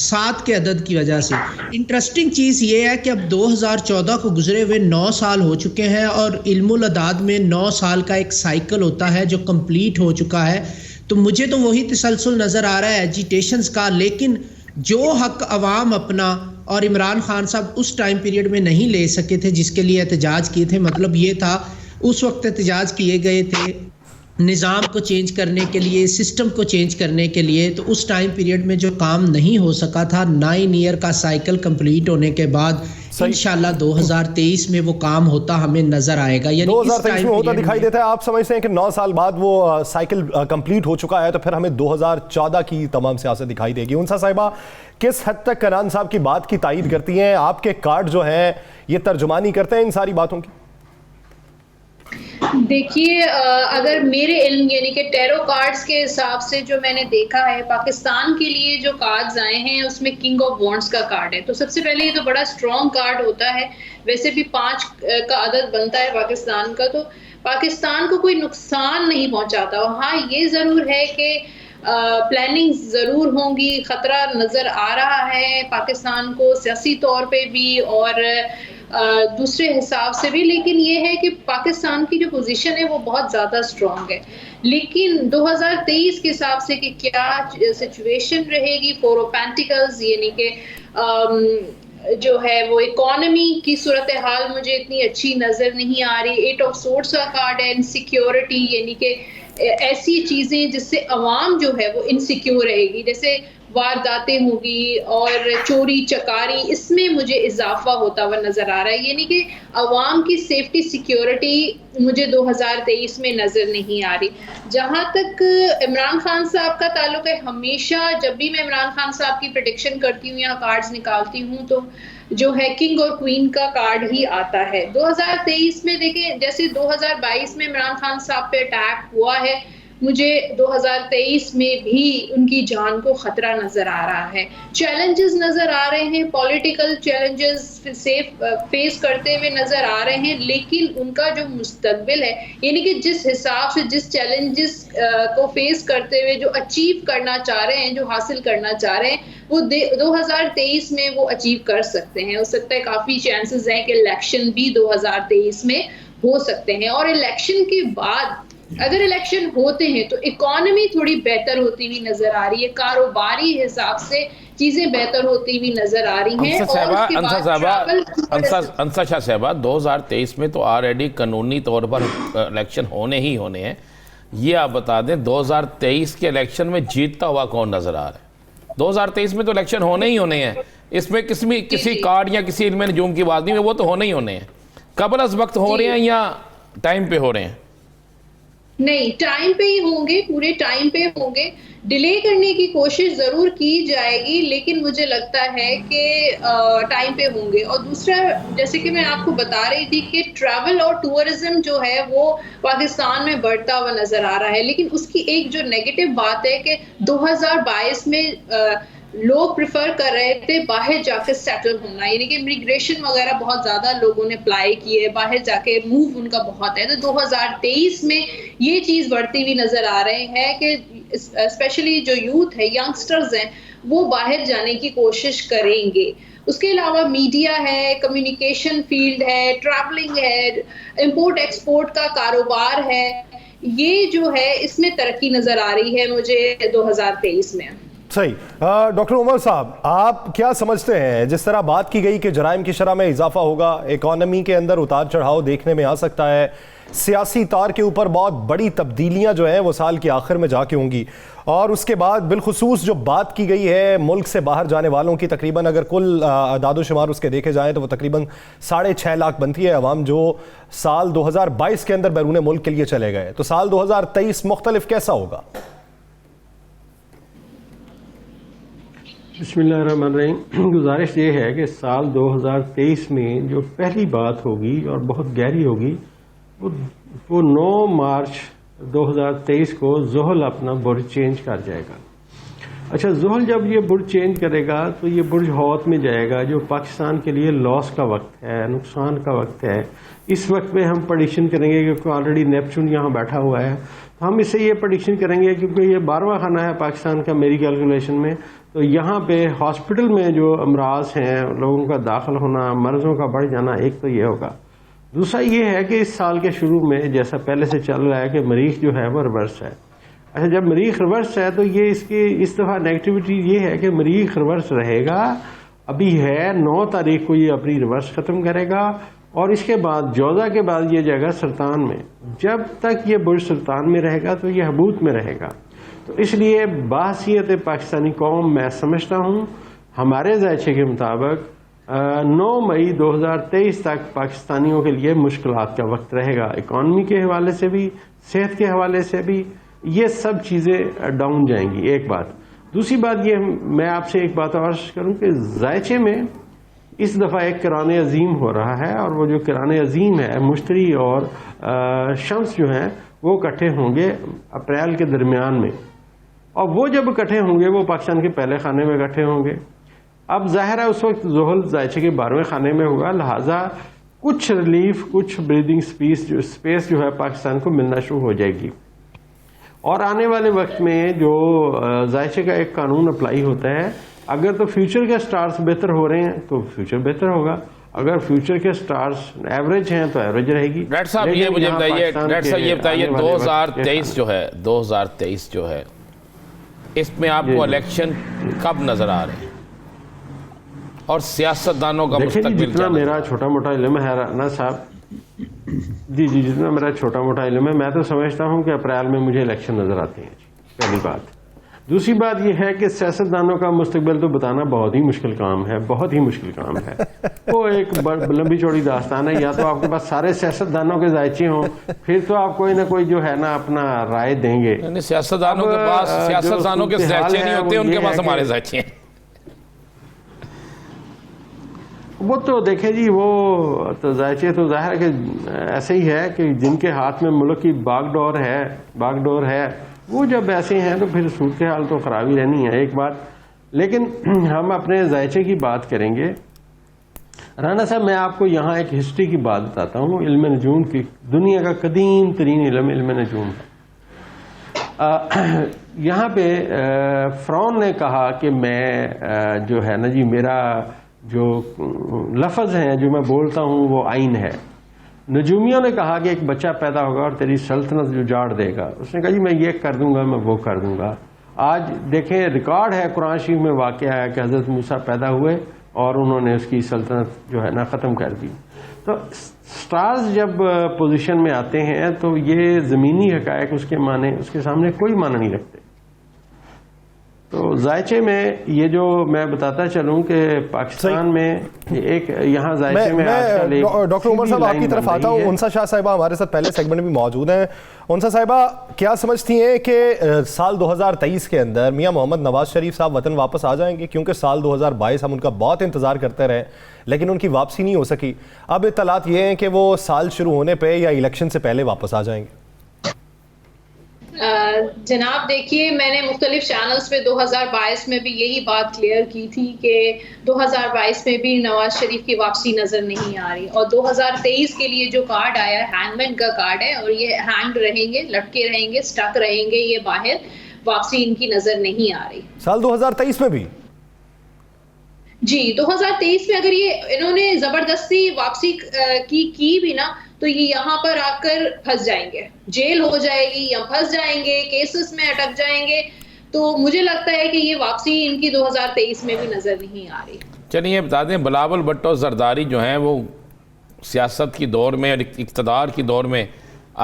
7 کے عدد کی وجہ سے. انٹرسٹنگ چیز یہ ہے کہ اب 2014 کو گزرے ہوئے 9 سال ہو چکے ہیں اور علم الاداد میں 9 سال کا ایک سائیکل ہوتا ہے جو کمپلیٹ ہو چکا ہے. تو مجھے تو وہی تسلسل نظر آ رہا ہے ایجیٹیشنز کا، لیکن جو حق عوام اپنا اور عمران خان صاحب اس ٹائم پیریڈ میں نہیں لے سکے تھے جس کے لیے احتجاج کیے تھے، مطلب یہ تھا اس وقت احتجاج کیے گئے تھے نظام کو چینج کرنے کے لیے، سسٹم کو چینج کرنے کے لیے، تو اس ٹائم پیریڈ میں جو کام نہیں ہو سکا تھا 9 ایئر کا سائیکل کمپلیٹ ہونے کے بعد انشاءاللہ 2023 میں وہ کام ہوتا ہمیں نظر آئے گا. یعنی 2023 میں ہوتا دکھائی دیتا ہے. آپ سمجھتے ہیں کہ 9 سال بعد وہ سائیکل کمپلیٹ ہو چکا ہے تو پھر ہمیں 2014 کی تمام سیاست دکھائی دے گی. انسا صاحبہ کس حد تک کنان صاحب کی بات کی تائید کرتی ہیں؟ آپ کے کارڈ جو ہیں یہ ترجمانی کرتے ہیں ان ساری باتوں کی؟ دیکھیے، اگر میرے علم یعنی کہ ٹیرو کارڈز کے حساب سے جو میں نے دیکھا ہے، پاکستان کے لیے جو کارڈز آئے ہیں اس میں کنگ آف وانڈز کا کارڈ ہے. تو سب سے پہلے یہ تو بڑا اسٹرانگ کارڈ ہوتا ہے. ویسے بھی 5 کا عدد بنتا ہے پاکستان کا، تو پاکستان کو کوئی نقصان نہیں پہنچاتا. ہاں یہ ضرور ہے کہ پلاننگ ضرور ہوں گی، خطرہ نظر آ رہا ہے پاکستان کو سیاسی طور پہ بھی اور دوسرے حساب سے بھی، لیکن یہ ہے کہ پاکستان کی جو پوزیشن ہے وہ بہت زیادہ اسٹرانگ ہے. لیکن 2023 کے حساب سے کہ کیا سچویشن رہے گی، 4 آف پینٹیکلز یعنی کہ جو ہے وہ اکانومی کی صورتحال مجھے اتنی اچھی نظر نہیں آ رہی. 8 آف سورڈز کا کارڈ ہے، انسیکیورٹی یعنی کہ ایسی چیزیں جس سے عوام جو ہے وہ انسیکیور رہے گی، جیسے وارداتیں ہوگی اور چوری چکاری، اس میں مجھے اضافہ ہوتا ہوا نظر آ رہا ہے. یعنی کہ عوام کی سیفٹی سیکیورٹی مجھے 2023 میں نظر نہیں آ رہی. جہاں تک عمران خان صاحب کا تعلق ہے، ہمیشہ جب بھی میں عمران خان صاحب کی پریڈکشن کرتی ہوں یا کارڈز نکالتی ہوں تو جو ہے کنگ اور کوئین کا کارڈ ہی آتا ہے. 2023 میں دیکھیں جیسے 2022 میں عمران خان صاحب پہ اٹیک ہوا ہے، مجھے 2023 میں بھی ان کی جان کو خطرہ نظر آ رہا ہے. چیلنجز نظر آ رہے ہیں، پولیٹیکل چیلنجز فیس کرتے ہوئے نظر آ رہے ہیں، لیکن ان کا جو مستقبل ہے یعنی کہ جس حساب سے جس چیلنجز کو فیس کرتے ہوئے جو اچیو کرنا چاہ رہے ہیں، جو حاصل کرنا چاہ رہے ہیں، وہ 2023 میں وہ اچیو کر سکتے ہیں. ہو سکتا ہے کافی چانسز ہیں کہ الیکشن بھی 2023 میں ہو سکتے ہیں. اور الیکشن کے بعد اگر الیکشن ہوتے ہیں تو اکانومی تھوڑی بہتر ہوتی ہوئی نظر آ رہی ہے، کاروباری حساب سے چیزیں بہتر ہوتی ہوئی نظر آ رہی ہیں. انسا شاہ صاحبہ 2023 میں تو آلریڈی قانونی طور پر الیکشن ہونے ہی ہونے ہیں. یہ آپ بتا دیں 2023 کے الیکشن میں جیتتا ہوا کون نظر آ رہا ہے؟ 2023 میں تو الیکشن ہونے ہی ہونے ہیں، اس میں کسی کارڈ یا کسی علم نجوم کی بات نہیں ہے، وہ تو ہونے ہی ہونے ہیں. قبل از وقت ہو رہے ہیں یا ٹائم پہ ہو رہے ہیں؟ نہیں، ٹائم پہ ہی ہوں گے، پورے ٹائم پہ ہوں گے. ڈیلے کرنے کی کوشش ضرور کی جائے گی، لیکن مجھے لگتا ہے کہ ٹائم پہ ہوں گے. اور دوسرا جیسے کہ میں آپ کو بتا رہی تھی کہ ٹریول اور ٹورزم جو ہے وہ پاکستان میں بڑھتا ہوا نظر آ رہا ہے، لیکن اس کی ایک جو نیگیٹو بات ہے کہ 2022 میں لوگ پریفر کر رہے تھے باہر جا کے سیٹل ہونا، یعنی کہ امیگریشن وغیرہ بہت زیادہ لوگوں نے اپلائی کیے، باہر جا کے موو ان کا بہت ہے. تو 2023 میں یہ چیز بڑھتی ہوئی نظر آ رہے ہیں کہ اسپیشلی جو یوتھ ہے، ینگسٹرز ہیں، وہ باہر جانے کی کوشش کریں گے. اس کے علاوہ میڈیا ہے، کمیونیکیشن فیلڈ ہے، ٹریولنگ ہے، امپورٹ ایکسپورٹ کا کاروبار ہے، یہ جو ہے اس میں ترقی نظر آ رہی ہے مجھے 2023 میں. صحیح. ڈاکٹر عمر صاحب، آپ کیا سمجھتے ہیں جس طرح بات کی گئی کہ جرائم کی شرح میں اضافہ ہوگا، اکانومی کے اندر اتار چڑھاؤ دیکھنے میں آ سکتا ہے، سیاسی تار کے اوپر بہت بڑی تبدیلیاں جو ہیں وہ سال کے آخر میں جا کے ہوں گی، اور اس کے بعد بالخصوص جو بات کی گئی ہے ملک سے باہر جانے والوں کی، تقریباً اگر کل اعداد و شمار اس کے دیکھے جائیں تو وہ تقریباً 6.5 لاکھ بنتی ہے عوام جو سال 2022 کے اندر بیرون ملک کے لیے چلے گئے. تو سال 2023 مختلف کیسا ہوگا؟ بسم اللہ الرحمن الرحیم. گزارش یہ ہے کہ سال 2023 میں جو پہلی بات ہوگی اور بہت گہری ہوگی وہ 9 مارچ 2023 کو زحل اپنا برج چینج کر جائے گا. اچھا زحل جب یہ برج چینج کرے گا تو یہ برج حوت میں جائے گا، جو پاکستان کے لیے لاس کا وقت ہے، نقصان کا وقت ہے. اس وقت میں ہم پریڈکشن کریں گے کیونکہ آلریڈی نیپچون یہاں بیٹھا ہوا ہے، تو ہم اس سے یہ پریڈکشن کریں گے کیونکہ یہ 12واں خانہ ہے پاکستان کا میری کیلکولیشن میں، تو یہاں پہ ہاسپٹل میں جو امراض ہیں، لوگوں کا داخل ہونا، مرضوں کا بڑھ جانا، ایک تو یہ ہوگا. دوسرا یہ ہے کہ اس سال کے شروع میں جیسا پہلے سے چل رہا ہے کہ مریخ جو ہے وہ ریورس ہے. اچھا جب مریخ ریورس ہے تو یہ اس دفعہ نیگیٹیوٹی یہ ہے کہ مریخ ریورس رہے گا. ابھی ہے 9 تاریخ کو یہ اپنی ریورس ختم کرے گا اور اس کے بعد جوزہ کے بعد یہ جائے گا سرطان میں. جب تک یہ برج سرطان میں رہے گا تو یہ حبوط میں رہے گا. تو اس لیے بحیثیت پاکستانی قوم میں سمجھتا ہوں ہمارے ذائچے کے مطابق 9 مئی 2023 تک پاکستانیوں کے لیے مشکلات کا وقت رہے گا. اکانومی کے حوالے سے بھی، صحت کے حوالے سے بھی یہ سب چیزیں ڈاؤن جائیں گی. ایک بات. دوسری بات یہ میں آپ سے ایک بات اور کروں کہ ذائچے میں اس دفعہ ایک قرآن عظیم ہو رہا ہے، اور وہ جو قرآن عظیم ہے مشتری اور شمس جو ہیں وہ اکٹھے ہوں گے اپریل کے درمیان میں، اور وہ جب اکٹھے ہوں گے وہ پاکستان کے پہلے خانے میں اکٹھے ہوں گے. اب ظاہر ہے اس وقت زحل ذائچے کے 12ویں خانے میں ہوگا، لہٰذا کچھ ریلیف، کچھ بریدنگ اسپیس جو ہے پاکستان کو ملنا شروع ہو جائے گی. اور آنے والے وقت میں جو ذائچے کا ایک قانون اپلائی ہوتا ہے، اگر تو فیوچر کے سٹارز بہتر ہو رہے ہیں تو فیوچر بہتر ہوگا، اگر فیوچر کے سٹارز ایوریج ہیں تو ایوریج رہے گی. ڈاکٹر صاحب یہ مجھے بتائیے، ڈاکٹر صاحب یہ بتائیے 2023 جو ہے 2023 جو ہے اس میں آپ کو الیکشن کب نظر آ رہے ہیں اور سیاستدانوں کا مستقبل جتنا میرا چھوٹا موٹا علم ہے رانا صاحب، جی جتنا میرا چھوٹا موٹا علم ہے، میں تو سمجھتا ہوں کہ اپریل میں مجھے الیکشن نظر آتے ہیں. پہلی بات. دوسری بات یہ ہے کہ سیاستدانوں کا مستقبل تو بتانا بہت ہی مشکل کام ہے، بہت ہی مشکل کام ہے. وہ ایک لمبی چوڑی داستان ہے. یا تو آپ کے پاس سارے سیاستدانوں کے ذائچے ہوں، پھر تو آپ کوئی نہ کوئی جو ہے نا اپنا رائے دیں گے. سیاستدانوں کے پاس سیاستدانوں کے ذائچے نہیں ہوتے، ان کے پاس ہمارے ذائچے ہیں. وہ تو دیکھیں جی، وہ تو ذائچے تو ظاہر ہے کہ ایسے ہی ہے کہ جن کے ہاتھ میں ملک کی باغ ڈور ہے وہ جب ایسے ہیں تو پھر صورتحال تو خراب ہی رہنی ہے. ایک بات. لیکن ہم اپنے ذائچے کی بات کریں گے. رانا صاحب میں آپ کو یہاں ایک ہسٹری کی بات بتاتا ہوں. علم نجوم کی دنیا کا قدیم ترین علم نجوم ہے. یہاں پہ فرعون نے کہا کہ میں جو ہے نا جی میرا جو لفظ ہیں جو میں بولتا ہوں وہ آئین ہے. نجومیوں نے کہا کہ ایک بچہ پیدا ہوگا اور تیری سلطنت جو جاڑ دے گا. اس نے کہا جی میں یہ کر دوں گا، میں وہ کر دوں گا. آج دیکھیں ریکارڈ ہے، قرآن شریف میں واقعہ ہے کہ حضرت موسیٰ پیدا ہوئے اور انہوں نے اس کی سلطنت جو ہے نا ختم کر دی. تو سٹارز جب پوزیشن میں آتے ہیں تو یہ زمینی حقائق اس کے سامنے کوئی معنی نہیں رکھتے. تو ذائچے میں یہ جو میں بتاتا چلوں کہ پاکستان میں ایک یہاں ذائچے میں ڈاکٹر عمر صاحب آپ کی طرف آتا ہوں. انسا شاہ صاحبہ ہمارے ساتھ پہلے سیگمنٹ میں بھی موجود ہیں. انسا صاحبہ کیا سمجھتی ہیں کہ سال 2023 کے اندر میاں محمد نواز شریف صاحب وطن واپس آ جائیں گے؟ کیونکہ سال 2022 ہم ان کا بہت انتظار کرتے رہے لیکن ان کی واپسی نہیں ہو سکی. اب اطلاعات یہ ہیں کہ وہ سال شروع ہونے پہ یا الیکشن سے پہلے واپس آ جائیں گے. جناب دیکھیے، میں نے مختلف چینلز پہ 2022 میں بھی یہی بات کلیئر کی تھی کہ 2022 میں بھی نواز شریف کی واپسی نظر نہیں آ رہی، اور 2023 کے لیے جو کارڈ آیا ہے ہینگ مین کا کارڈ ہے، اور یہ ہینگڈ رہیں گے، لٹکے رہیں گے، سٹک رہیں گے یہ باہر. واپسی ان کی نظر نہیں آ رہی سال 2023 میں بھی. جی 2023 میں اگر یہ انہوں نے زبردستی واپسی کی بھی نا تو یہ یہاں پر آ کر پھنس جائیں گے، جیل ہو جائے گی یا پھنس جائیں گے، کیسز میں اٹک جائیں گے. تو مجھے لگتا ہے کہ یہ واپسی ان کی 2023 میں بھی نظر نہیں آ رہی. چلیے بتا دیں، بلاول بھٹو زرداری جو ہیں وہ سیاست کی دور میں اور اقتدار کی دور میں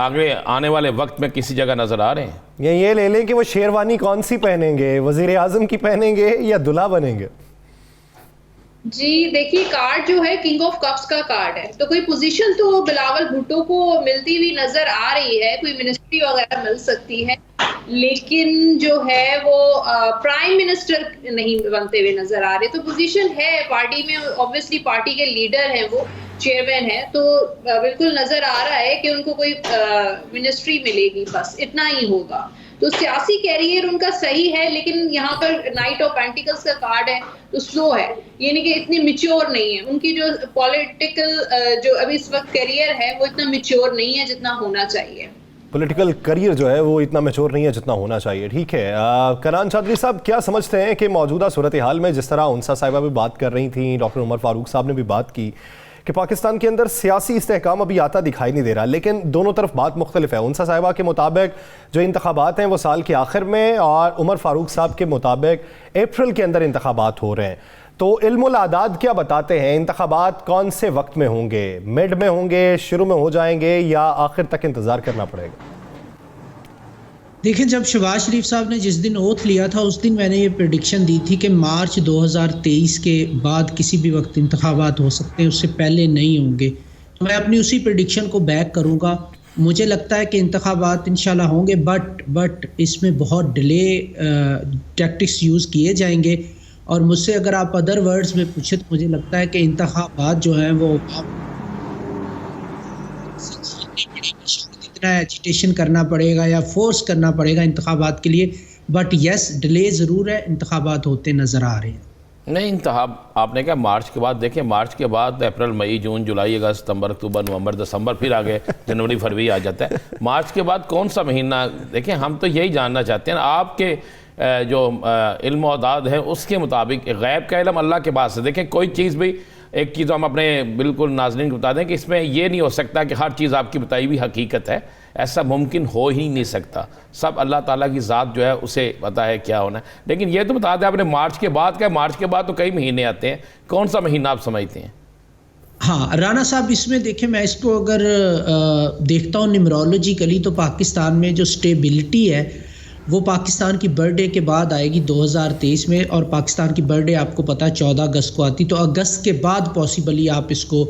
آگے آنے والے وقت میں کسی جگہ نظر آ رہے ہیں؟ یہ لے لیں کہ وہ شیروانی کون سی پہنیں گے، وزیر اعظم کی پہنیں گے یا دلہا بنیں گے؟ جی دیکھیے، کارڈ جو ہے کنگ آف کپس کا کارڈ ہے، تو کوئی پوزیشن تو بلاول بھٹو کو ملتی ہوئی نظر آ رہی ہے، کوئی منسٹری وغیرہ مل سکتی ہے، لیکن جو ہے وہ پرائم منسٹر نہیں بنتے ہوئے نظر آ رہے. تو پوزیشن ہے پارٹی میں، اوبویسلی پارٹی کے لیڈر ہیں، وہ چیئرمین ہے، تو بالکل نظر آ رہا ہے کہ ان کو کوئی منسٹری ملے گی، بس اتنا ہی ہوگا. تو سیاسی کیریئر ان کا صحیح ہے، لیکن یہاں پر نائٹ آف پینٹیکلز کا کارڈ ہے تو سلو ہے، یعنی کہ اتنی میچور نہیں ہے ان کی جو پولیٹیکل جو ابھی اس وقت کیریئر ہے وہ اتنا میچور نہیں ہے جتنا ہونا چاہیے. پولیٹیکل کریئر جو ہے وہ اتنا میچور نہیں ہے جتنا ہونا چاہیے. ٹھیک ہے، کنان چودھری صاحب کیا سمجھتے ہیں کہ موجودہ صورتحال میں جس طرح انسا صاحبہ بھی بات کر رہی تھیں، ڈاکٹر عمر فاروق صاحب نے بھی بات کی کہ پاکستان کے اندر سیاسی استحکام ابھی آتا دکھائی نہیں دے رہا، لیکن دونوں طرف بات مختلف ہے. انسا صاحبہ کے مطابق جو انتخابات ہیں وہ سال کے آخر میں، اور عمر فاروق صاحب کے مطابق اپریل کے اندر انتخابات ہو رہے ہیں. تو علم الاعداد کیا بتاتے ہیں، انتخابات کون سے وقت میں ہوں گے؟ مڈ میں ہوں گے، شروع میں ہو جائیں گے، یا آخر تک انتظار کرنا پڑے گا؟ دیکھیں، جب شہباز شریف صاحب نے جس دن اوتھ لیا تھا اس دن میں نے یہ پریڈکشن دی تھی کہ مارچ 2023 کے بعد کسی بھی وقت انتخابات ہو سکتے ہیں، اس سے پہلے نہیں ہوں گے. تو میں اپنی اسی پریڈکشن کو بیک کروں گا. مجھے لگتا ہے کہ انتخابات انشاءاللہ ہوں گے، بٹ اس میں بہت ڈیلے ٹیکٹکس یوز کیے جائیں گے. اور مجھ سے اگر آپ ادر ورڈز میں پوچھیں تو مجھے لگتا ہے کہ انتخابات جو ہیں وہ اتنا ایجیٹیشن کرنا پڑے گا یا فورس کرنا پڑے گا انتخابات کے لیے، بٹ یس ڈیلے ضرور ہے، انتخابات ہوتے نظر آ رہے ہیں. نہیں، انتخاب آپ نے کہا مارچ کے بعد، دیکھیں مارچ کے بعد اپریل، مئی، جون، جولائی، اگست، ستمبر، اکتوبر، نومبر، دسمبر، پھر آگے جنوری، فروری آ جاتا ہے. مارچ کے بعد کون سا مہینہ؟ دیکھیں ہم تو یہی جاننا چاہتے ہیں آپ کے جو علم و اعداد ہے اس کے مطابق. غیب کا علم اللہ کے پاس ہے. دیکھیں کوئی چیز بھی، ایک چیز ہم اپنے بالکل ناظرین کو بتا دیں کہ اس میں یہ نہیں ہو سکتا کہ ہر چیز آپ کی بتائی ہوئی حقیقت ہے، ایسا ممکن ہو ہی نہیں سکتا. سب اللہ تعالیٰ کی ذات جو ہے اسے پتہ ہے کیا ہونا ہے. لیکن یہ تو بتا دیں آپ نے مارچ کے بعد کا، مارچ کے بعد تو کئی مہینے آتے ہیں، کون سا مہینہ آپ سمجھتے ہیں؟ ہاں رانا صاحب، اس میں دیکھیں میں اس کو اگر دیکھتا ہوں نیمرولوجیکلی تو پاکستان میں جو سٹیبلٹی ہے وہ پاکستان کی برتھ ڈے کے بعد آئے گی 2023 میں، اور پاکستان کی برتھ ڈے آپ کو پتہ 14 اگست کو آتی، تو اگست کے بعد پاسبلی آپ اس کو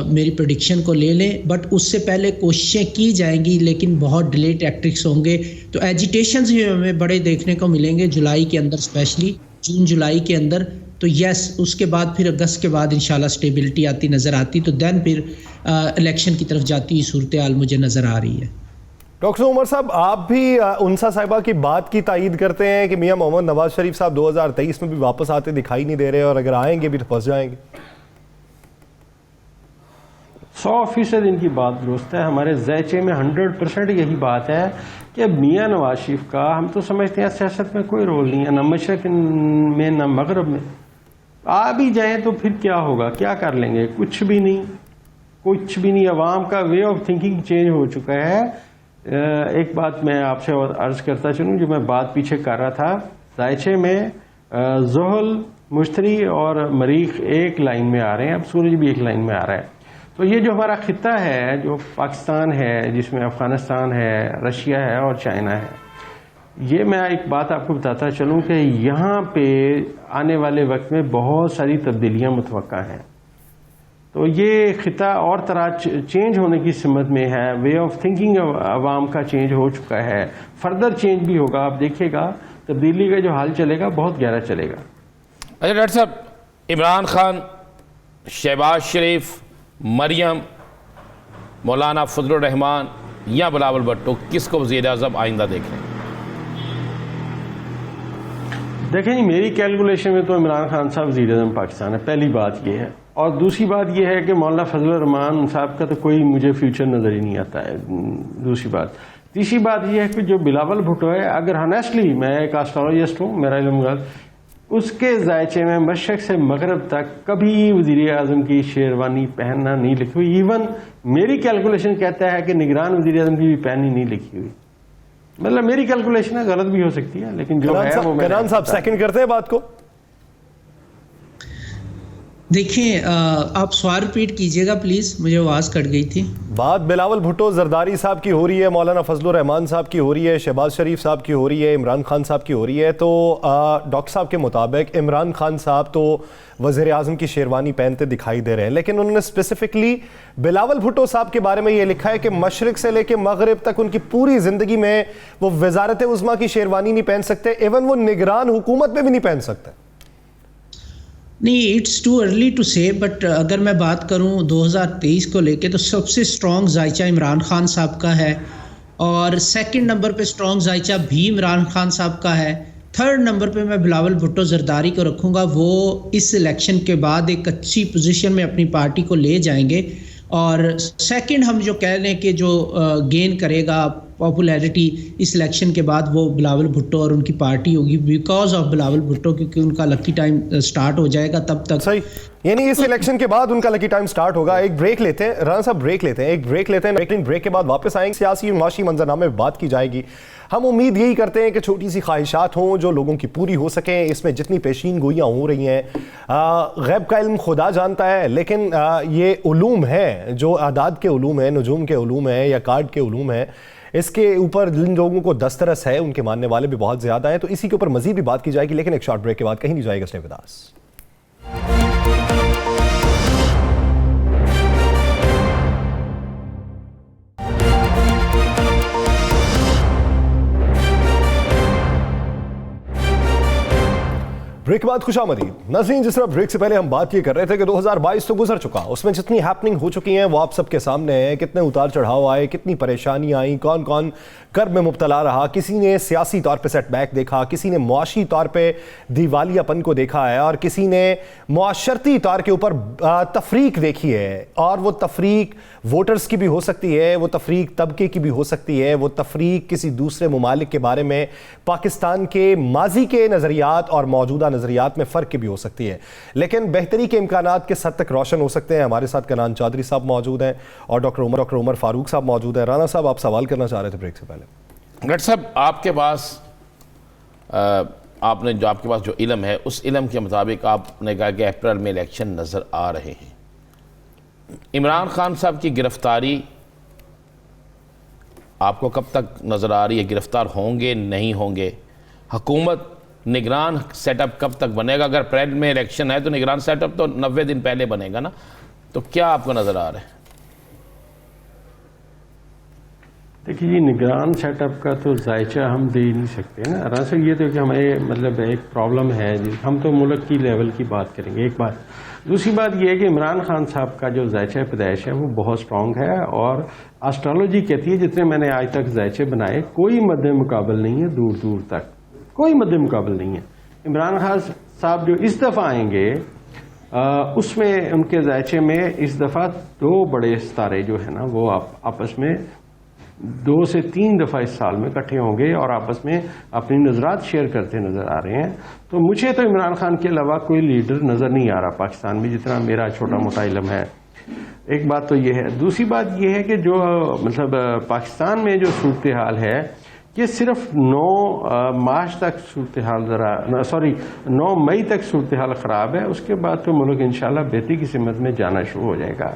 میری پریڈکشن کو لے لیں. بٹ اس سے پہلے کوششیں کی جائیں گی، لیکن بہت ڈیلے ٹیکٹکس ہوں گے. تو ایجیٹیشنز بھی ہمیں بڑے دیکھنے کو ملیں گے جولائی کے اندر، اسپیشلی جون جولائی کے اندر. تو یس اس کے بعد پھر اگست کے بعد انشاءاللہ سٹیبلٹی آتی نظر آتی، تو دین پھر الیکشن کی طرف جاتی صورتحال مجھے نظر آ رہی ہے. ڈاکٹر عمر صاحب، آپ بھی انسا صاحبہ کی بات کی تائید کرتے ہیں کہ میاں محمد نواز شریف صاحب 2023 میں بھی واپس آتے دکھائی نہیں دے رہے، اور اگر آئیں گے بھی تو پھنس جائیں گے؟ 100% ان کی بات درست ہے. ہمارے ذائچے میں 100% یہی بات ہے کہ میاں نواز شریف کا، ہم تو سمجھتے ہیں سیاست میں کوئی رول نہیں ہے، نہ مشرق میں نہ مغرب میں. آ بھی جائیں تو پھر کیا ہوگا؟ کیا کر لیں گے؟ کچھ بھی نہیں، کچھ بھی نہیں. عوام کا وے آف تھنکنگ چینج ہو چکا ہے. ایک بات میں آپ سے عرض کرتا چلوں، جو میں بات پیچھے کر رہا تھا، ذائچے میں زحل، مشتری اور مریخ ایک لائن میں آ رہے ہیں، اب سورج بھی ایک لائن میں آ رہا ہے. تو یہ جو ہمارا خطہ ہے، جو پاکستان ہے، جس میں افغانستان ہے، رشیا ہے اور چائنا ہے، یہ میں ایک بات آپ کو بتاتا چلوں کہ یہاں پہ آنے والے وقت میں بہت ساری تبدیلیاں متوقع ہیں. تو یہ خطہ اور طرح چینج ہونے کی سمت میں ہے. وے آف تھنکنگ عوام کا چینج ہو چکا ہے، فردر چینج بھی ہوگا. آپ دیکھیے گا تبدیلی کا جو حال چلے گا بہت گہرا چلے گا. اچھا ڈاکٹر صاحب، عمران خان، شہباز شریف، مریم، مولانا فضل الرحمان یا بلاول بھٹو، کس کو وزیر اعظم آئندہ دیکھ رہے ہیں؟ دیکھیں جی، میری کیلکولیشن میں تو عمران خان صاحب وزیر اعظم پاکستان ہے، پہلی بات یہ ہے. اور دوسری بات یہ ہے کہ مولانا فضل الرحمان صاحب کا تو کوئی مجھے فیوچر نظر ہی نہیں آتا ہے، دوسری بات. تیسری بات یہ ہے کہ جو بلاول بھٹو ہے، اگر ہانیسٹلی میں ایک آسٹرالوجسٹ ہوں، میرا علم اس کے ذائچے میں مشرق سے مغرب تک کبھی وزیر اعظم کی شیروانی پہننا نہیں لکھی ہوئی. ایون میری کیلکولیشن کہتا ہے کہ نگران وزیر اعظم کی بھی پہنی نہیں لکھی ہوئی. مطلب میری کیلکولیشن غلط بھی ہو سکتی ہے، لیکن جو ہے وہ کنان صاحب سیکنڈ کرتے ہیں بات کو. دیکھیں آپ سوال ریپیٹ کیجئے گا پلیز، مجھے آواز کٹ گئی تھی. بات بلاول بھٹو زرداری صاحب کی ہو رہی ہے، مولانا فضل الرحمان صاحب کی ہو رہی ہے، شہباز شریف صاحب کی ہو رہی ہے، عمران خان صاحب کی ہو رہی ہے. تو ڈاکٹر صاحب کے مطابق عمران خان صاحب تو وزیر اعظم کی شیروانی پہنتے دکھائی دے رہے ہیں، لیکن انہوں نے اسپیسیفکلی بلاول بھٹو صاحب کے بارے میں یہ لکھا ہے کہ مشرق سے لے کے مغرب تک ان کی پوری زندگی میں وہ وزارت عظمیٰ کی شیروانی نہیں پہن سکتے، ایون وہ نگران حکومت میں بھی نہیں پہن سکتے. نہیں، اٹس ٹو ارلی ٹو سے، بٹ اگر میں بات کروں 2023 کو لے کے تو سب سے اسٹرانگ ذائچہ عمران خان صاحب کا ہے. اور سیکنڈ نمبر پہ اسٹرانگ ذائچہ بھی عمران خان صاحب کا ہے. تھرڈ نمبر پہ میں بلاول بھٹو زرداری کو رکھوں گا. وہ اس الیکشن کے بعد ایک اچھی پوزیشن میں اپنی پارٹی کو لے جائیں گے. اور سیکنڈ ہم جو کہہ لیں کہ جو گین کرے گا پاپولیرٹی اس الیکشن کے بعد وہ بلاول بھٹو اور ان کی پارٹی ہوگی, بیکاز آف بلاول بھٹو, کیونکہ ان کا لکی ٹائم سٹارٹ ہو جائے گا تب تک. صحیح, یعنی اس الیکشن کے بعد ان کا لکی ٹائم سٹارٹ ہوگا. ایک بریک لیتے ہیں رانا صاحب, بریک لیتے ہیں لیکن بریک کے بعد واپس آئیں گے. سیاسی اور معاشی منظرنامے میں بات کی جائے گی. ہم امید یہی کرتے ہیں کہ چھوٹی سی خواہشات ہوں جو لوگوں کی پوری ہو سکیں. اس میں جتنی پیشین گوئیاں ہو رہی ہیں, غیب کا علم خدا جانتا ہے, لیکن یہ علوم ہیں جو اعداد کے علوم ہیں, نجوم کے علوم ہیں یا کارڈ کے علوم ہیں, اس کے اوپر جن لوگوں کو دسترس ہے ان کے ماننے والے بھی بہت زیادہ ہیں. تو اسی کے اوپر مزید بھی بات کی جائے گی, لیکن ایک شارٹ بریک کے بعد کہیں نہیں جائے گا. Stay with us. بریک کے بعد خوش آمدید ناظرین. جس طرح بریک سے پہلے ہم بات یہ کر رہے تھے کہ 2022 تو گزر چکا, اس میں جتنی ہیپننگ ہو چکی ہیں وہ آپ سب کے سامنے ہیں. کتنے اتار چڑھاؤ آئے, کتنی پریشانیاں آئیں, کون کون کرب میں مبتلا رہا. کسی نے سیاسی طور پہ سیٹ بیک دیکھا, کسی نے معاشی طور پہ دیوالیہ پن کو دیکھا ہے, اور کسی نے معاشرتی طور کے اوپر تفریق دیکھی ہے. اور وہ تفریق ووٹرز کی بھی ہو سکتی ہے, وہ تفریق طبقے کی بھی ہو سکتی ہے, وہ تفریق کسی دوسرے ممالک کے بارے میں پاکستان کے ماضی کے نظریات اور موجودہ نظریات میں فرق کی بھی ہو سکتی ہے. لیکن بہتری کے امکانات کس حد تک روشن ہو سکتے ہیں. ہمارے ساتھ کنان چودھری صاحب موجود ہیں اور ڈاکٹر عمر فاروق صاحب موجود ہیں. رانا صاحب, آپ سوال کرنا چاہ رہے تھے بریک سے پہلے. ڈاکٹر صاحب, آپ کے پاس جو علم ہے اس علم کے مطابق آپ نے کہا کہ اپریل میں الیکشن نظر آ رہے ہیں. عمران خان صاحب کی گرفتاری آپ کو کب تک نظر آ رہی ہے؟ گرفتار ہوں گے, نہیں ہوں گے؟ حکومت نگران سیٹ اپ کب تک بنے گا؟ اگر اپریل میں الیکشن ہے تو نگران سیٹ اپ تو 90 دن پہلے بنے گا نا. تو کیا آپ کو نظر آ رہا ہے؟ دیکھیے جی, نگران سیٹ اپ کا تو ذائچہ ہم دے ہی نہیں سکتے نا. رانا یہ تو کہ ہمیں مطلب ایک پرابلم ہے جی, ہم تو ملک کی لیول کی بات کریں گے. ایک بات. دوسری بات یہ ہے کہ عمران خان صاحب کا جو ذائچہ پیدائش ہے وہ بہت سٹرونگ ہے, اور آسٹرالوجی کہتی ہے جتنے میں نے آج تک ذائچے بنائے کوئی مد مقابل نہیں ہے, دور دور تک کوئی مد مقابل نہیں ہے. عمران خان صاحب جو اس دفعہ آئیں گے اس میں ان کے ذائچے میں اس دفعہ 2 بڑے ستارے جو ہیں نا وہ آپس میں 2 سے 3 دفعہ اس سال میں اکٹھے ہوں گے اور آپس میں اپنی نظرات شیئر کرتے نظر آ رہے ہیں. تو مجھے تو عمران خان کے علاوہ کوئی لیڈر نظر نہیں آ رہا پاکستان میں, جتنا میرا چھوٹا موٹا علم ہے. ایک بات تو یہ ہے. دوسری بات یہ ہے کہ جو مطلب پاکستان میں جو صورتحال ہے یہ صرف 9 مارچ تک صورتحال 9 مئی تک صورتحال خراب ہے. اس کے بعد تو ملک انشاءاللہ بہتری کی سمت میں جانا شروع ہو جائے گا.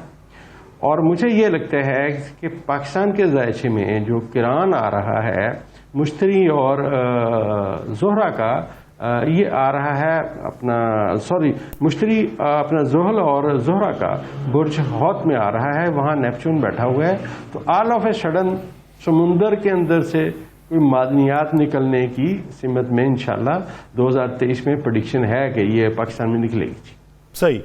اور مجھے یہ لگتا ہے کہ پاکستان کے ذائچے میں جو کران آ رہا ہے مشتری اور زہرہ کا, یہ آ رہا ہے اپنا مشتری اپنا زحل اور زہرہ کا برج حوت میں آ رہا ہے. وہاں نیپچون بیٹھا ہوا ہے. تو آل آف اے سڈن سمندر کے اندر سے کوئی معدنیات نکلنے کی سمت میں انشاءاللہ 2023 میں پریڈکشن ہے کہ یہ پاکستان میں نکلے گی. صحیح.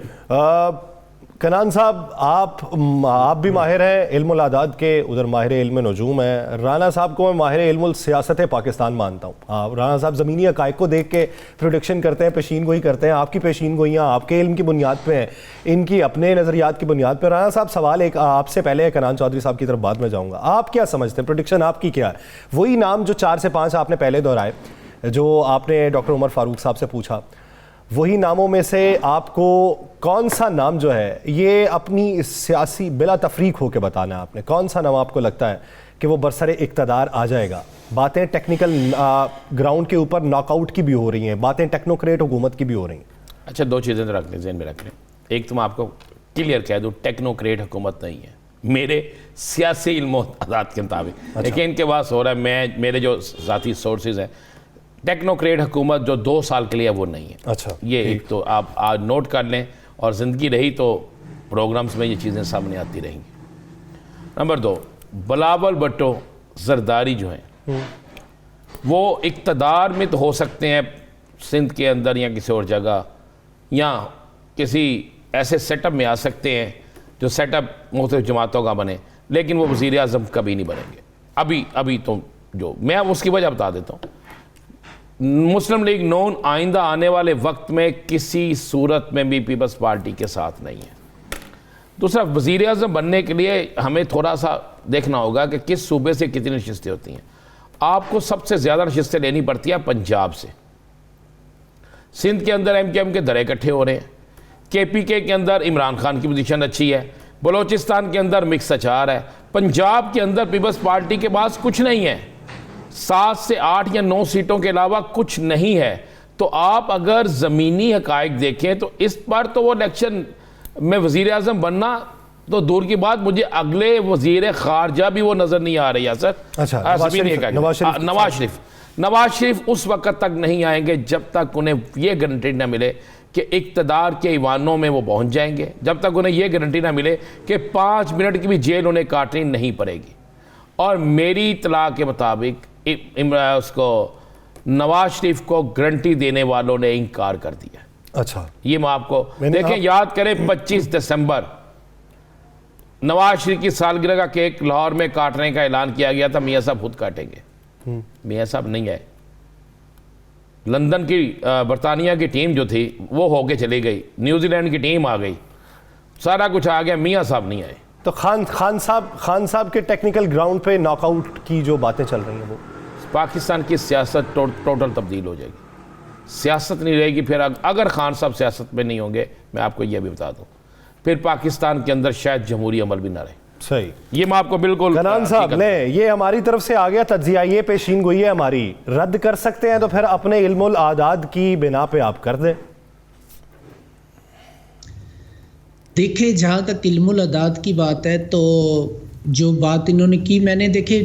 کنان صاحب, آپ بھی ماہر ہیں علم الاعداد کے, ادھر ماہر علم نجوم ہیں. رانا صاحب کو میں ماہر علم السیاست پاکستان مانتا ہوں. رانا صاحب زمینی حقائق کو دیکھ کے پروڈکشن کرتے ہیں, پیشین گوئی کرتے ہیں. آپ کی پیشین گوئیاں آپ کے علم کی بنیاد پہ ہیں, ان کی اپنے نظریات کی بنیاد پہ. رانا صاحب, سوال ایک آپ سے پہلے کنان چودھری صاحب کی طرف بعد میں جاؤں گا. آپ کیا سمجھتے ہیں, پروڈکشن آپ کی کیا ہے؟ وہی نام جو 4 سے 5 آپ نے پہلے دہرائے, جو آپ نے ڈاکٹر عمر فاروق صاحب سے پوچھا, وہی ناموں میں سے آپ کو کون سا نام جو ہے یہ اپنی سیاسی بلا تفریق ہو کے بتانا ہے آپ نے, کون سا نام آپ کو لگتا ہے کہ وہ برسر اقتدار آ جائے گا؟ باتیں ٹیکنیکل گراؤنڈ کے اوپر ناک آؤٹ کی بھی ہو رہی ہیں, باتیں ٹیکنوکریٹ حکومت کی بھی ہو رہی ہیں. اچھا, 2 چیزیں رکھ لیں, ذہن میں رکھ لیں. ایک تو میں آپ کو کلیئر کہہ دوں, ٹیکنوکریٹ حکومت نہیں ہے میرے سیاسی علم و اعداد کے مطابق. لیکن ان کے پاس ہو رہا ہے, میرے جو ذاتی سورسز ہیں, ٹیکنوکریٹ حکومت جو 2 سال کے لیے وہ نہیں ہے. اچھا, یہ ایک تو آپ آج نوٹ کر لیں, اور زندگی رہی تو پروگرامز میں یہ چیزیں سامنے آتی رہیں گی. نمبر 2, بلاول بھٹو زرداری جو ہیں وہ اقتدار میں تو ہو سکتے ہیں سندھ کے اندر یا کسی اور جگہ, یا کسی ایسے سیٹ اپ میں آ سکتے ہیں جو سیٹ اپ مختلف جماعتوں کا بنے, لیکن وہ وزیر اعظم کبھی نہیں بنیں گے. ابھی تو جو میں اس کی وجہ بتا دیتا ہوں. مسلم لیگ نون آئندہ آنے والے وقت میں کسی صورت میں بھی پیپلز پارٹی کے ساتھ نہیں ہے. دوسرا, وزیر اعظم بننے کے لیے ہمیں تھوڑا سا دیکھنا ہوگا کہ کس صوبے سے کتنی نشستیں ہوتی ہیں. آپ کو سب سے زیادہ نشستیں لینی پڑتی ہیں پنجاب سے. سندھ کے اندر ایم کیو ایم کے درے اکٹھے ہو رہے ہیں. کے پی کے اندر عمران خان کی پوزیشن اچھی ہے. بلوچستان کے اندر مکس اچار ہے. پنجاب کے اندر پیپلز پارٹی کے پاس کچھ نہیں ہے. 7 سے 8 یا 9 سیٹوں کے علاوہ کچھ نہیں ہے. تو آپ اگر زمینی حقائق دیکھیں تو اس پر تو وہ الیکشن میں وزیر اعظم بننا تو دور کی بات, مجھے اگلے وزیر خارجہ بھی وہ نظر نہیں آ رہی ہے سر. نواز شریف اس وقت تک نہیں آئیں گے جب تک انہیں یہ گارنٹی نہ ملے کہ اقتدار کے ایوانوں میں وہ پہنچ جائیں گے, جب تک انہیں یہ گارنٹی نہ ملے کہ 5 منٹ کی بھی جیل انہیں کاٹنی نہیں پڑے گی. اور میری اطلاع کے مطابق اس کو نواز شریف کو گارنٹی دینے والوں نے انکار کر دیا. اچھا, یہ میں آپ کو دیکھیں, یاد کریں 25 دسمبر نواز شریف کی سالگرہ کا کیک لاہور میں کاٹنے کا اعلان کیا گیا تھا. میاں صاحب خود کاٹیں گے. میاں صاحب نہیں آئے. لندن کی برطانیہ کی ٹیم جو تھی وہ ہو کے چلی گئی, نیوزی لینڈ کی ٹیم آ گئی, سارا کچھ آ گیا, میاں صاحب نہیں آئے. تو خان صاحب کے ٹیکنیکل گراؤنڈ پہ ناک آؤٹ کی جو باتیں چل رہی ہیں وہ پاکستان کی سیاست ٹوٹل تبدیل ہو جائے گی. سیاست نہیں رہے گی. پھر اگر خان صاحب سیاست میں نہیں ہوں گے, میں آپ کو یہ بھی بتا دوں, پھر پاکستان کے اندر شاید جمہوری عمل بھی نہ رہے. صحیح, یہ میں آپ کو بالکل. کنان صاحب نے یہ ہماری طرف سے آ گیا تجزیہ, یہ پیشین گوئی ہے ہماری, رد کر سکتے ہیں تو پھر اپنے علم الاعداد کی بنا پہ آپ کر دیں. دیکھیں, جہاں تک علم الاعداد کی بات ہے تو جو بات انہوں نے کی, میں نے دیکھے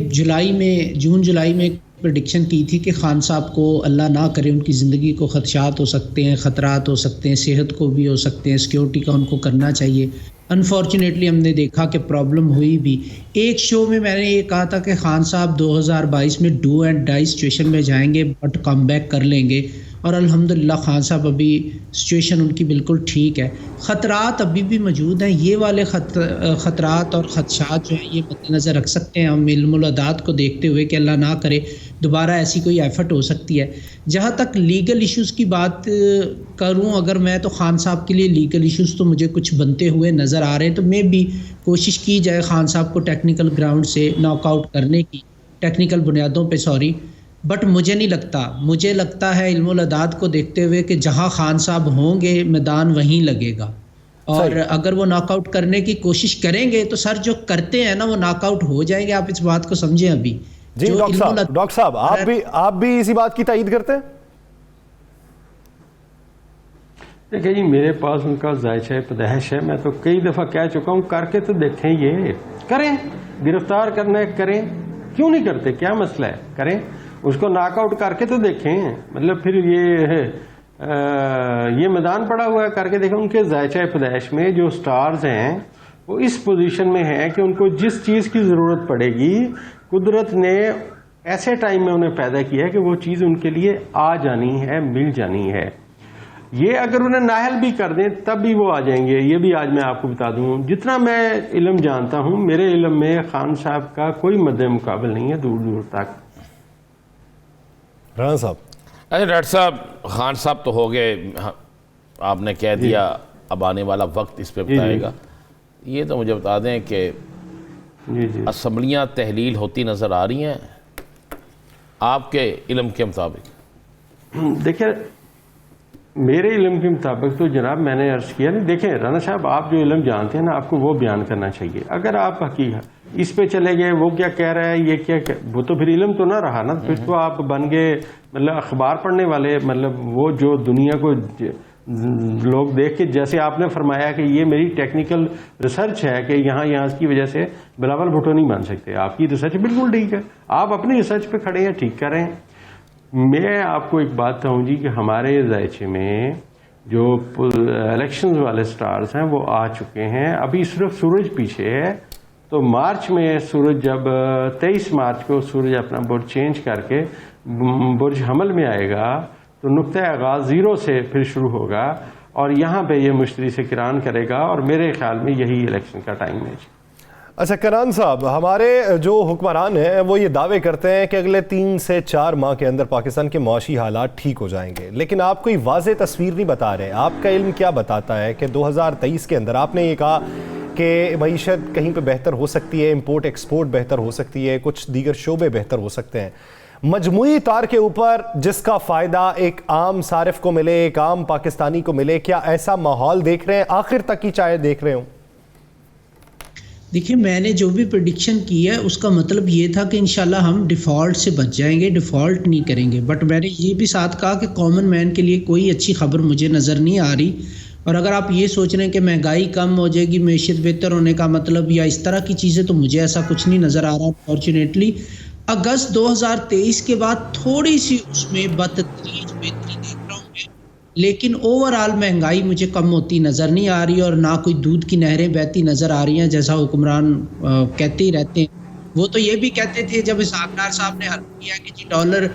جون جولائی میں پریڈکشن کی تھی کہ خان صاحب کو اللہ نہ کرے ان کی زندگی کو خدشات ہو سکتے ہیں, خطرات ہو سکتے ہیں, صحت کو بھی ہو سکتے ہیں, سیکیورٹی کا ان کو کرنا چاہیے. انفارچونیٹلی ہم نے دیکھا کہ پرابلم ہوئی بھی. ایک شو میں نے یہ کہا تھا کہ خان صاحب 2022 میں ڈو اینڈ ڈائی سچویشن میں جائیں گے بٹ کم بیک کر لیں گے, اور الحمدللہ خان صاحب ابھی سچویشن ان کی بالکل ٹھیک ہے. خطرات ابھی بھی موجود ہیں. یہ والے خطرات اور خدشات جو ہیں یہ مد نظر رکھ سکتے ہیں ہم علم الاعداد کو دیکھتے ہوئے کہ اللہ نہ کرے دوبارہ ایسی کوئی ایفرٹ ہو سکتی ہے. جہاں تک لیگل ایشوز کی بات کروں اگر میں, تو خان صاحب کے لیے لیگل ایشوز تو مجھے کچھ بنتے ہوئے نظر آ رہے ہیں. تو میں بھی کوشش کی جائے خان صاحب کو ٹیکنیکل گراؤنڈ سے ناک آؤٹ کرنے کی, ٹیکنیکل بنیادوں پہ بٹ مجھے نہیں لگتا. مجھے لگتا ہے علم الاعداد کو دیکھتے ہوئے کہ جہاں خان صاحب ہوں گے میدان وہیں لگے گا, اور اگر وہ ناک آؤٹ کرنے کی کوشش کریں گے تو سر جو کرتے ہیں نا وہ ناک آؤٹ ہو جائیں گے. آپ اس بات کو سمجھیں. ابھی جی ڈاکٹر صاحب آپ بھی اسی بات کی تائید کرتے ہیں؟ دیکھیں جی, میرے پاس ان کا ذائچہ پیدائش ہے. میں تو کئی دفعہ کہہ چکا ہوں, کر کے تو دیکھیں, یہ کریں, گرفتار کرنا ہے کریں, کیوں نہیں کرتے, کیا مسئلہ ہے, کریں, اس کو ناک آؤٹ کر کے تو دیکھیں. مطلب پھر یہ میدان پڑا ہوا ہے, کر کے دیکھیں. ان کے ذائچہ پیدائش میں جو سٹارز ہیں وہ اس پوزیشن میں ہیں کہ ان کو جس چیز کی ضرورت پڑے گی قدرت نے ایسے ٹائم میں انہیں پیدا کیا ہے کہ وہ چیز ان کے لیے آ جانی ہے, مل جانی ہے. یہ اگر انہیں نااہل بھی کر دیں تب بھی وہ آ جائیں گے. یہ بھی آج میں آپ کو بتا دوں, جتنا میں علم جانتا ہوں میرے علم میں خان صاحب کا کوئی مد مقابل نہیں ہے دور دور تک. رانا صاحب. اچھا ڈاکٹر صاحب, خان صاحب تو ہو گئے, آپ نے کہہ دیا, اب آنے والا وقت اس پہ بتائے گا. یہ تو مجھے بتا دیں کہ اسمبلیاں تحلیل ہوتی نظر آ رہی ہیں آپ کے علم کے مطابق؟ دیکھیں میرے علم کے مطابق تو جناب میں نے عرض کیا نہیں. دیکھیں رانا صاحب, آپ جو علم جانتے ہیں نا آپ کو وہ بیان کرنا چاہیے. اگر آپ حقیقت اس پہ چلے گئے وہ کیا کہہ رہا ہے یہ کیا, وہ تو پھر علم تو نہ رہا نا. پھر تو آپ بن گئے مطلب اخبار پڑھنے والے, مطلب وہ جو دنیا کو لوگ دیکھ کے, جیسے آپ نے فرمایا کہ یہ میری ٹیکنیکل ریسرچ ہے کہ یہاں کی وجہ سے بلاول بھٹو نہیں مان سکتے. آپ کی ریسرچ بالکل ٹھیک ہے, آپ اپنی ریسرچ پہ کھڑے ہیں, ٹھیک کر رہے ہیں. میں آپ کو ایک بات کہوں جی کہ ہمارے ذائچے میں جو الیکشنز والے سٹارز ہیں وہ آ چکے ہیں. ابھی صرف سورج پیچھے ہے. تو مارچ میں سورج, جب 23 مارچ کو سورج اپنا برج چینج کر کے برج حمل میں آئے گا تو نقطۂ آغاز 0 سے پھر شروع ہوگا, اور یہاں پہ یہ مشتری سے کران کرے گا, اور میرے خیال میں یہی الیکشن کا ٹائم ہے. اچھا کنان صاحب، ہمارے جو حکمران ہیں وہ یہ دعوے کرتے ہیں کہ اگلے 3 سے 4 ماہ کے اندر پاکستان کے معاشی حالات ٹھیک ہو جائیں گے، لیکن آپ کوئی واضح تصویر نہیں بتا رہے. آپ کا علم کیا بتاتا ہے کہ 2023 کے اندر آپ نے یہ کہا کہ معیشت کہیں پہ بہتر ہو سکتی ہے، امپورٹ ایکسپورٹ بہتر ہو سکتی ہے، کچھ دیگر شعبے بہتر ہو سکتے ہیں. مجموعی طور کے اوپر جس کا فائدہ ایک عام صارف کو ملے، ایک عام پاکستانی کو ملے، کیا ایسا ماحول دیکھ رہے ہیں آخر تک کی چاہے دیکھ رہے ہوں؟ دیکھیں، میں نے جو بھی پریڈکشن کی ہے اس کا مطلب یہ تھا کہ انشاءاللہ ہم ڈیفالٹ سے بچ جائیں گے، ڈیفالٹ نہیں کریں گے. بٹ میں نے یہ بھی ساتھ کہا کہ کامن مین کے لیے کوئی اچھی خبر مجھے نظر نہیں آ رہی. اور اگر آپ یہ سوچ رہے ہیں کہ مہنگائی کم ہو جائے گی، معیشت بہتر ہونے کا مطلب یا اس طرح کی چیزیں، تو مجھے ایسا کچھ نہیں نظر آ رہا. فارچونیٹلی اگست 2023 کے بعد تھوڑی سی اس میں بتدریج بہتری دیکھ رہا ہوں میں، لیکن اوورآل مہنگائی مجھے کم ہوتی نظر نہیں آ رہی، اور نہ کوئی دودھ کی نہریں بہتی نظر آ رہی ہیں جیسا حکمران کہتے ہی رہتے ہیں. وہ تو یہ بھی کہتے تھے جب اسحاق ڈار صاحب نے حل کیا کہ جی ڈالر،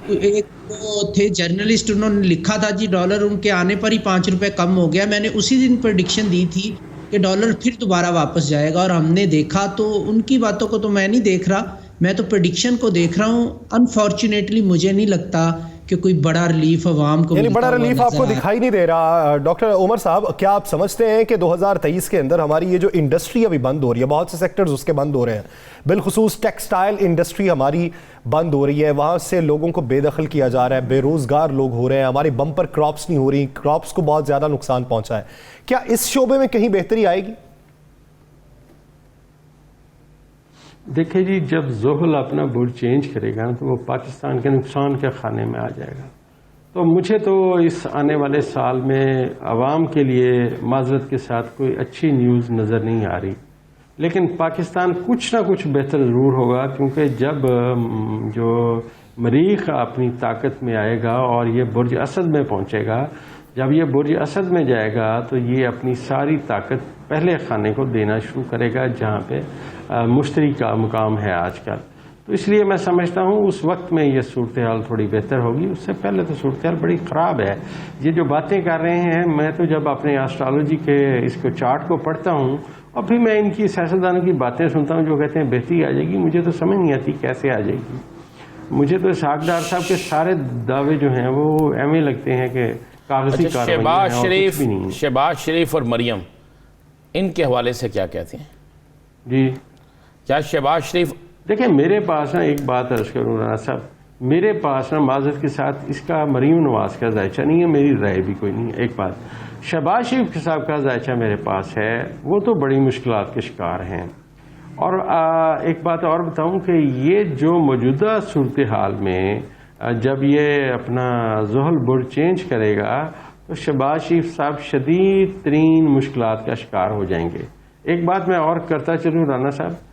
ایک وہ تھے جرنلسٹ، انہوں نے لکھا تھا جی ڈالر ان کے آنے پر ہی 5 روپے کم ہو گیا. میں نے اسی دن پریڈکشن دی تھی کہ ڈالر پھر دوبارہ واپس جائے گا، اور ہم نے دیکھا. تو ان کی باتوں کو تو میں نہیں دیکھ رہا، میں تو پریڈکشن کو دیکھ رہا ہوں. انفارچونیٹلی مجھے نہیں لگتا کہ کوئی بڑا ریلیف عوام کو، یعنی بڑا ریلیف آپ کو دکھائی نہیں دے رہا. ڈاکٹر عمر صاحب، کیا آپ سمجھتے ہیں کہ 2023 کے اندر ہماری یہ جو انڈسٹری ابھی بند ہو رہی ہے، بہت سے سیکٹرز اس کے بند ہو رہے ہیں، بالخصوص ٹیکسٹائل انڈسٹری ہماری بند ہو رہی ہے، وہاں سے لوگوں کو بے دخل کیا جا رہا ہے، بے روزگار لوگ ہو رہے ہیں، ہماری بمپر کراپس نہیں ہو رہی، کراپس کو بہت زیادہ نقصان پہنچا ہے، کیا اس شعبے میں کہیں بہتری آئے گی؟ دیکھیں جی، جب زحل اپنا برج چینج کرے گا تو وہ پاکستان کے نقصان کے خانے میں آ جائے گا. تو مجھے تو اس آنے والے سال میں عوام کے لیے معذرت کے ساتھ کوئی اچھی نیوز نظر نہیں آ رہی، لیکن پاکستان کچھ نہ کچھ بہتر ضرور ہوگا، کیونکہ جب جو مریخ اپنی طاقت میں آئے گا اور یہ برج اسد میں پہنچے گا، جب یہ برج اسد میں جائے گا تو یہ اپنی ساری طاقت پہلے خانے کو دینا شروع کرے گا جہاں پہ مشتری کا مقام ہے آج کل. تو اس لیے میں سمجھتا ہوں اس وقت میں یہ صورتحال تھوڑی بہتر ہوگی. اس سے پہلے تو صورتحال بڑی خراب ہے. یہ جو باتیں کر رہے ہیں، میں تو جب اپنے ایسٹرالوجی کے اس کو چارٹ کو پڑھتا ہوں اور پھر میں ان کی سیاستدانوں کی باتیں سنتا ہوں جو کہتے ہیں بہتری آ جائے گی، مجھے تو سمجھ نہیں آتی کیسے آ جائے گی. مجھے تو اسحاق ڈار صاحب کے سارے دعوے جو ہیں وہ ایویں لگتے ہیں کہ کاغذی کارروائی. شہباز شریف اور مریم، ان کے حوالے سے کیا کہتے ہیں؟ جی کیا شہباز شریف، دیکھیں میرے پاس نا ایک بات عرض کروں رانا صاحب، میرے پاس نا معذرت کے ساتھ اس کا مریم نواز کا ذائچہ نہیں ہے، میری رائے بھی کوئی نہیں ہے. ایک بات، شہباز شریف صاحب کا ذائچہ میرے پاس ہے، وہ تو بڑی مشکلات کے شکار ہیں. اور ایک بات اور بتاؤں کہ یہ جو موجودہ صورتحال میں جب یہ اپنا زحل برج چینج کرے گا تو شہباز شریف صاحب شدید ترین مشکلات کا شکار ہو جائیں گے. ایک بات میں اور کرتا چلوں رانا صاحب،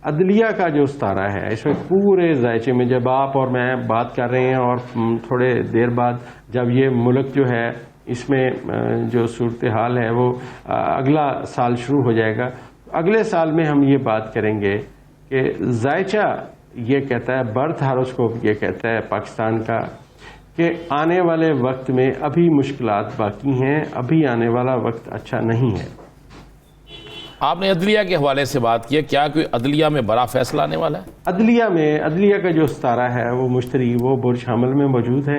عدلیہ کا جو ستارہ ہے اس میں پورے ذائچے میں، جب آپ اور میں بات کر رہے ہیں اور تھوڑے دیر بعد جب یہ ملک جو ہے اس میں جو صورتحال ہے وہ اگلا سال شروع ہو جائے گا، اگلے سال میں ہم یہ بات کریں گے کہ ذائچہ یہ کہتا ہے، برتھ ہاروسکوپ یہ کہتا ہے پاکستان کا کہ آنے والے وقت میں ابھی مشکلات باقی ہیں، ابھی آنے والا وقت اچھا نہیں ہے. آپ نے عدلیہ کے حوالے سے بات کی، کیا کوئی عدلیہ میں بڑا فیصلہ آنے والا ہے؟ عدلیہ کا جو ستارہ ہے وہ مشتری، وہ برج حمل میں موجود ہے.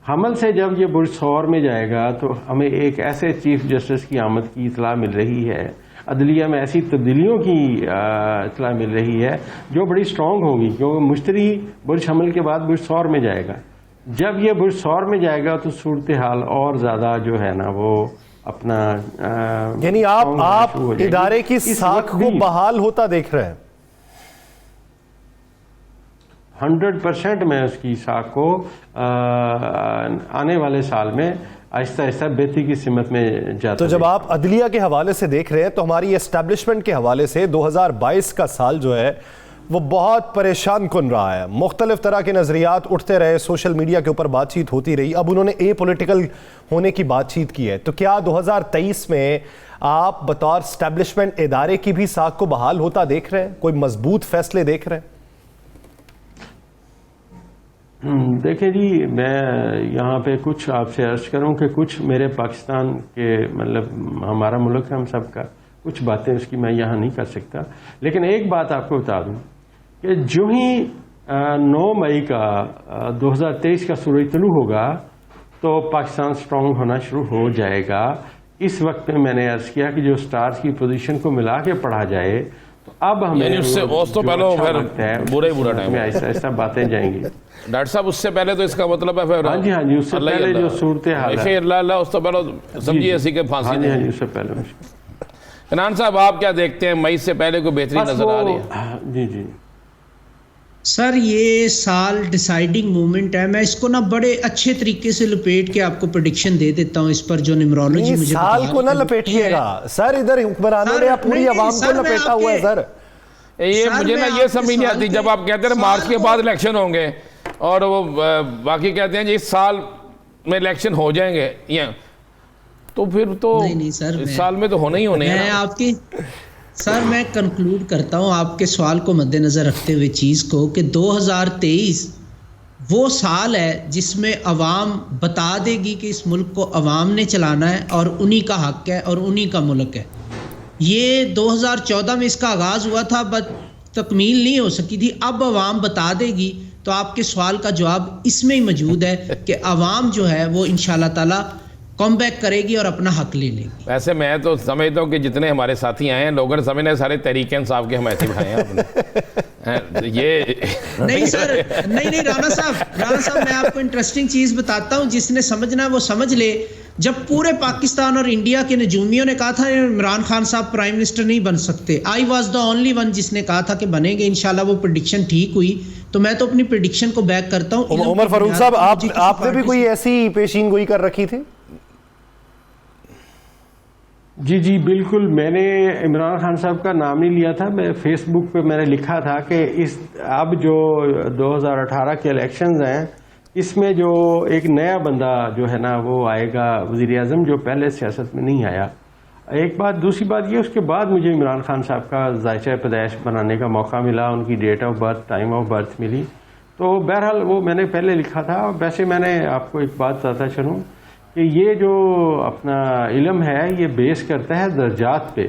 حمل سے جب یہ برج سور میں جائے گا تو ہمیں ایک ایسے چیف جسٹس کی آمد کی اطلاع مل رہی ہے، عدلیہ میں ایسی تبدیلیوں کی اطلاع مل رہی ہے جو بڑی سٹرونگ ہوگی، کیونکہ مشتری برج حمل کے بعد برج سور میں جائے گا. جب یہ برج سور میں جائے گا تو صورتحال اور زیادہ جو ہے نا وہ اپنا یعنی آپ ادارے کی ساکھ کو بحال ہوتا دیکھ رہے ہیں؟ 100% میں اس کی ساکھ کو آنے والے سال میں آہستہ آہستہ بہتری کی سمت میں جاتا. تو جب آپ عدلیہ کے حوالے سے دیکھ رہے ہیں تو ہماری اسٹیبلشمنٹ کے حوالے سے 2022 کا سال جو ہے وہ بہت پریشان کن رہا ہے. مختلف طرح کے نظریات اٹھتے رہے، سوشل میڈیا کے اوپر بات چیت ہوتی رہی، اب انہوں نے اے پولیٹیکل ہونے کی بات چیت کی ہے. تو کیا 2023 میں آپ بطور اسٹیبلشمنٹ ادارے کی بھی ساکھ کو بحال ہوتا دیکھ رہے ہیں؟ کوئی مضبوط فیصلے دیکھ رہے ہیں؟ دیکھیں جی، میں یہاں پہ کچھ آپ سے عرض کروں کہ کچھ میرے پاکستان کے مطلب ہمارا ملک ہے ہم سب کا، کچھ باتیں اس کی میں یہاں نہیں کر سکتا. لیکن ایک بات آپ کو بتا دوں کہ جو ہی 9 مئی کا 2023 کا سورج طلوع ہوگا تو پاکستان سٹرونگ ہونا شروع ہو جائے گا. اس وقت میں نے عرض کیا کہ جو سٹارز کی پوزیشن کو ملا کے پڑھا جائے تو اب ہمیں یعنی اس تو پہلے برا ٹائم ایسا ایسا باتیں جائیں گی. ڈاکٹر صاحب اس سے پہلے تو اس کا مطلب ہے پھر ہاں جی اس سے پہلے جو صورتحال ہے اللہ اس تو پہلے سمجھیے ایسی کہ پھانسی ہاں جی اس سے پہلے. عمران صاحب آپ کیا دیکھتے ہیں مئی سے پہلے کوئی بہتری نظر آ رہی ہے؟ جی سر یہ سال ڈیسائیڈنگ مومنٹ ہے. میں اس کو نا بڑے اچھے طریقے سے لپیٹ کے آپ کو پریڈکشن دے دیتا ہوں اس پر جو نیمرولوجی مجھے سال کو نہ لپیٹیے گا سر, ادھر حکمرانوں نے پوری عوام کو لپیٹا ہوا ہے سر. یہ مجھے نا یہ سمجھ نہیں آتی جب آپ کہتے ہیں مارچ کے بعد الیکشن ہوں گے اور وہ باقی کہتے ہیں جی اس سال میں الیکشن ہو جائیں گے, تو پھر تو اس سال میں تو ہونے ہی ہونے ہیں. آپ کی سر میں کنکلوڈ کرتا ہوں آپ کے سوال کو مد نظر رکھتے ہوئے چیز کو کہ 2023 وہ سال ہے جس میں عوام بتا دے گی کہ اس ملک کو عوام نے چلانا ہے اور انہی کا حق ہے اور انہی کا ملک ہے. یہ 2014 میں اس کا آغاز ہوا تھا بٹ تکمیل نہیں ہو سکی تھی. اب عوام بتا دے گی تو آپ کے سوال کا جواب اس میں ہی موجود ہے کہ عوام جو ہے وہ انشاءاللہ تعالی کم بیک کرے گی اور اپنا حق لے لے گی. ویسے میں تو سمجھتا ہوں کہ جتنے ہمارے ساتھی آئے ہیں لوگوں نے سمجھنا سارے تحریک انصاف کے حمایتی بھائی ہیں اپنے. یہ نہیں سر نہیں رانا صاحب میں آپ کو انٹرسٹنگ چیز بتاتا ہوں, جس نے سمجھنا وہ سمجھ لے. جب پورے پاکستان اور انڈیا کے نجومیوں نے کہا تھا عمران خان صاحب پرائم منسٹر نہیں بن سکتے, I was the only one جس نے کہا تھا کہ بنیں گے انشاءاللہ. وہ پریڈکشن ٹھیک ہوئی تو میں تو اپنی پریڈکشن کو بیک کرتا ہوں. عمر فاروق صاحب آپ نے بھی کوئی ایسی پیشین گوئی کر رکھی تھی؟ جی بالکل. میں نے عمران خان صاحب کا نام نہیں لیا تھا. میں فیس بک پہ میں نے لکھا تھا کہ اب جو 2018 کے الیکشنز ہیں اس میں جو ایک نیا بندہ جو ہے نا وہ آئے گا وزیر اعظم, جو پہلے سیاست میں نہیں آیا. ایک بات. دوسری بات یہ اس کے بعد مجھے عمران خان صاحب کا ذائچہ پیدائش بنانے کا موقع ملا, ان کی date of birth time of birth ملی. تو بہرحال وہ میں نے پہلے لکھا تھا. ویسے میں نے آپ کو ایک بات بتاتا چلوں کہ یہ جو اپنا علم ہے یہ بیس کرتا ہے درجات پہ.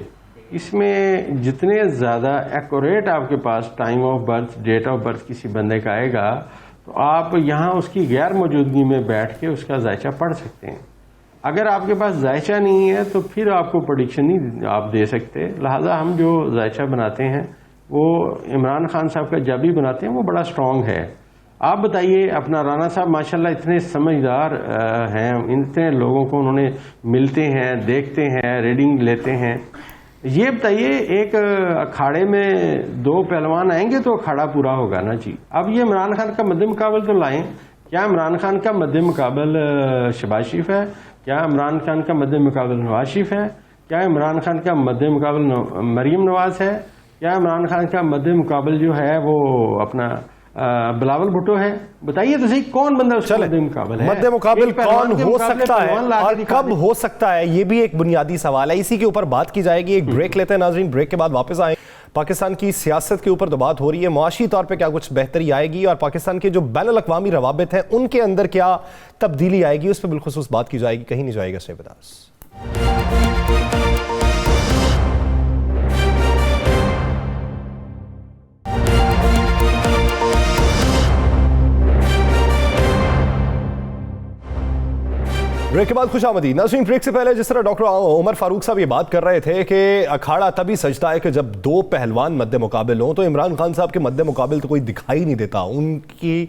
اس میں جتنے زیادہ ایکوریٹ آپ کے پاس time of birth date of birth کسی بندے کا آئے گا تو آپ یہاں اس کی غیر موجودگی میں بیٹھ کے اس کا ذائچہ پڑھ سکتے ہیں. اگر آپ کے پاس ذائچہ نہیں ہے تو پھر آپ کو پریڈکشن نہیں آپ دے سکتے. لہٰذا ہم جو ذائچہ بناتے ہیں وہ عمران خان صاحب کا جب بھی بناتے ہیں وہ بڑا اسٹرانگ ہے. آپ بتائیے اپنا رانا صاحب ماشاءاللہ اتنے سمجھدار ہیں, اتنے لوگوں کو انہوں نے ملتے ہیں, دیکھتے ہیں, ریڈنگ لیتے ہیں. یہ بتائیے ایک اکھاڑے میں 2 پہلوان آئیں گے تو اکھاڑا پورا ہوگا نا جی. اب یہ عمران خان کا مد مقابل تو لائیں. کیا عمران خان کا مد مقابل شہباز شریف ہے؟ کیا عمران خان کا مد مقابل نواز شریف ہے؟ کیا عمران خان کا مد مقابل مریم نواز ہے؟ کیا عمران خان کا مد مقابل جو ہے وہ اپنا بلاول بھٹو ہے؟ بتائیے تو صحیح کون بندہ اس کا مد مقابل ہے؟ مد مقابل کون ہو سکتا ہے اور کب ہو سکتا ہے, یہ بھی ایک بنیادی سوال ہے. اسی کے اوپر بات کی جائے گی. ایک بریک لیتے ہیں ناظرین, بریک کے بعد واپس آئیں. پاکستان کی سیاست کے اوپر تو بات ہو رہی ہے, معاشی طور پہ کیا کچھ بہتری آئے گی اور پاکستان کے جو بین الاقوامی روابط ہیں ان کے اندر کیا تبدیلی آئے گی, اس پہ بالخصوص بات کی جائے گی. کہیں نہیں جائے گا, اسٹے ود اس. بریک کے بعد خوش آمدید ناظرین. بریک سے پہلے جس طرح ڈاکٹر عمر فاروق صاحب یہ بات کر رہے تھے کہ اکھاڑا تبھی سجتا ہے کہ جب 2 پہلوان مد مقابل ہوں, تو عمران خان صاحب کے مد مقابل تو کوئی دکھائی نہیں دیتا. ان کی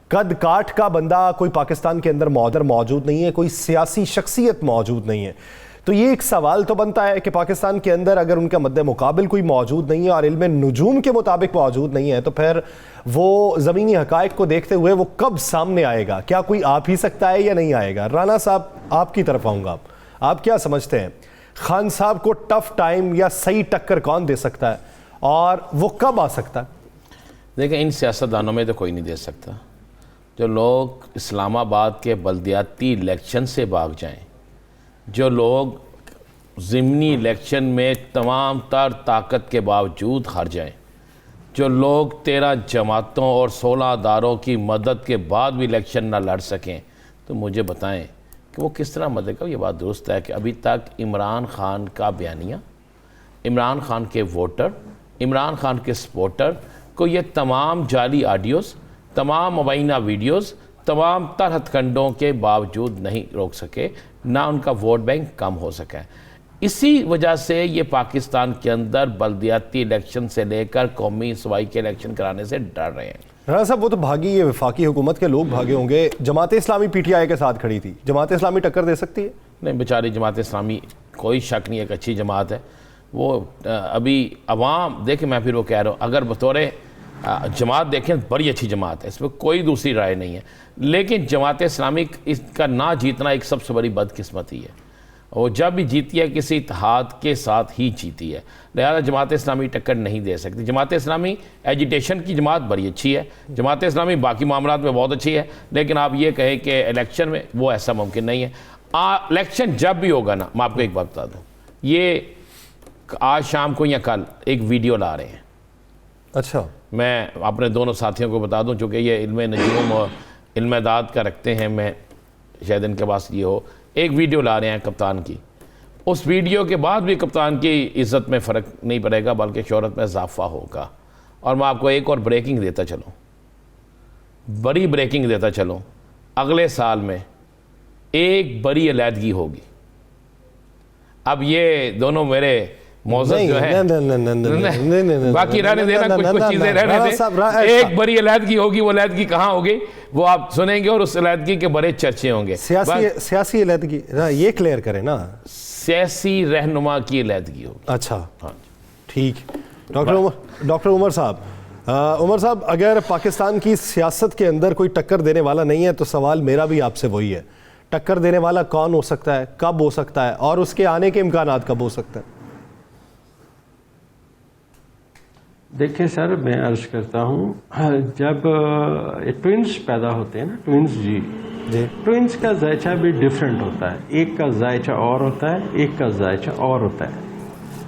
قد کاٹ کا بندہ کوئی پاکستان کے اندر موجود نہیں ہے, کوئی سیاسی شخصیت موجود نہیں ہے. تو یہ ایک سوال تو بنتا ہے کہ پاکستان کے اندر اگر ان کا مد مقابل کوئی موجود نہیں ہے اور علم نجوم کے مطابق موجود نہیں ہے تو پھر وہ زمینی حقائق کو دیکھتے ہوئے وہ کب سامنے آئے گا؟ کیا کوئی آ ہی سکتا ہے یا نہیں آئے گا؟ رانا صاحب آپ کی طرف آؤں گا. آپ کیا سمجھتے ہیں خان صاحب کو ٹف ٹائم یا صحیح ٹکر کون دے سکتا ہے اور وہ کب آ سکتا ہے؟ دیکھیں ان سیاستدانوں میں تو کوئی نہیں دے سکتا. جو لوگ اسلام آباد کے بلدیاتی الیکشن سے بھاگ جائیں, جو لوگ ضمنی الیکشن میں تمام تر طاقت کے باوجود ہار جائیں, جو لوگ 13 جماعتوں اور 16 اداروں کی مدد کے بعد بھی الیکشن نہ لڑ سکیں, تو مجھے بتائیں کہ وہ کس طرح مدد کریں. یہ بات درست ہے کہ ابھی تک عمران خان کا بیانیہ عمران خان کے ووٹر، عمران خان کے سپورٹر کو یہ تمام جعلی آڈیوز، تمام مبینہ ویڈیوز، تمام تر ہتھ کنڈوں کے باوجود نہیں روک سکے، نہ ان کا ووٹ بینک کم ہو سکا۔ اسی وجہ سے یہ پاکستان کے اندر بلدیاتی الیکشن سے لے کر قومی صوبائی کے الیکشن کرانے سے ڈر رہے ہیں۔ رانا صاحب وہ تو بھاگی، یہ وفاقی حکومت کے لوگ بھاگے ہوں گے، Jamaat Islami P T I کے ساتھ کھڑی تھی، جماعت اسلامی ٹکر دے سکتی ہے؟ نہیں، بیچاری جماعت اسلامی کوئی شک نہیں، ایک اچھی جماعت ہے، وہ ابھی عوام دیکھیں، میں پھر وہ کہہ رہا ہوں، اگر بطور جماعت دیکھیں بڑی اچھی جماعت ہے، اس میں کوئی دوسری رائے نہیں ہے، لیکن جماعت اسلامی اس کا نہ جیتنا ایک سب سے بڑی بدقسمتی ہے، وہ جب بھی جیتی ہے کسی اتحاد کے ساتھ ہی جیتی ہے، لہذا جماعت اسلامی ٹکر نہیں دے سکتی۔ جماعت اسلامی ایجیٹیشن کی جماعت بڑی اچھی ہے، جماعت اسلامی باقی معاملات میں بہت اچھی ہے، لیکن آپ یہ کہیں کہ الیکشن میں وہ ایسا ممکن نہیں ہے۔ الیکشن جب بھی ہوگا نا، میں آپ کو ایک بات بتا دوں، یہ آج شام کو یا کل ایک ویڈیو لا رہے ہیں، اچھا، میں اپنے دونوں ساتھیوں کو بتا دوں چونکہ یہ علم نجوم اور علم اعداد کا رکھتے ہیں، میں شاید ان کے پاس یہ ہو، ایک ویڈیو لا رہے ہیں کپتان کی، اس ویڈیو کے بعد بھی کپتان کی عزت میں فرق نہیں پڑے گا بلکہ شہرت میں اضافہ ہوگا۔ اور میں آپ کو ایک اور بریکنگ دیتا چلوں، بڑی بریکنگ دیتا چلوں، اگلے سال میں ایک بڑی علیحدگی ہوگی۔ اب یہ دونوں میرے موزد جو ہیں، باقی رہنے دینا، کچھ چیزیں رہنے دیں، ایک بڑی علیحدگی ہوگی، وہ علیحدگی کہاں ہوگی وہ آپ سنیں گے، اور اس علیحدگی کے بڑے چرچے ہوں گے۔ سیاسی علیحدگی یہ کلیئر کریں نا، سیاسی رہنما کی علیحدگی ہوگی۔ اچھا ٹھیک۔ ڈاکٹر عمر صاحب، اگر پاکستان کی سیاست کے اندر کوئی ٹکر دینے والا نہیں ہے تو سوال میرا بھی آپ سے وہی ہے، ٹکر دینے والا کون ہو سکتا ہے، کب ہو سکتا ہے، اور اس کے آنے کے امکانات کب ہو سکتا ہے؟ دیکھیں سر، میں عرض کرتا ہوں، جب ٹوئنس پیدا ہوتے ہیں نا، ٹوئنس جی ٹوئنس کا ذائچہ بھی ڈیفرنٹ ہوتا ہے، ایک کا ذائچہ اور ہوتا ہے، ایک کا ذائچہ اور ہوتا ہے،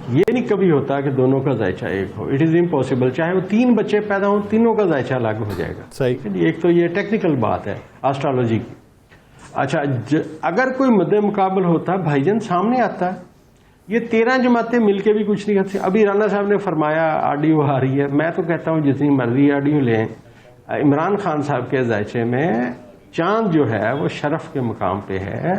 یہ نہیں کبھی ہوتا کہ دونوں کا ذائچہ ایک ہو، اٹ از امپاسبل، چاہے وہ 3 بچے پیدا ہوں، تینوں کا ذائچہ الگ ہو جائے گا۔ صحیح، ایک تو یہ ٹیکنیکل بات ہے آسٹرالوجی کی۔ اچھا، اگر کوئی مد مقابل ہوتا بھائی جان سامنے آتا ہے، یہ 13 جماعتیں مل کے بھی کچھ نہیں کرتی۔ ابھی رانا صاحب نے فرمایا آڈیو آ رہی ہے، میں تو کہتا ہوں جتنی مرضی آڈیو لیں، عمران خان صاحب کے ذائچے میں چاند جو ہے وہ شرف کے مقام پہ ہے۔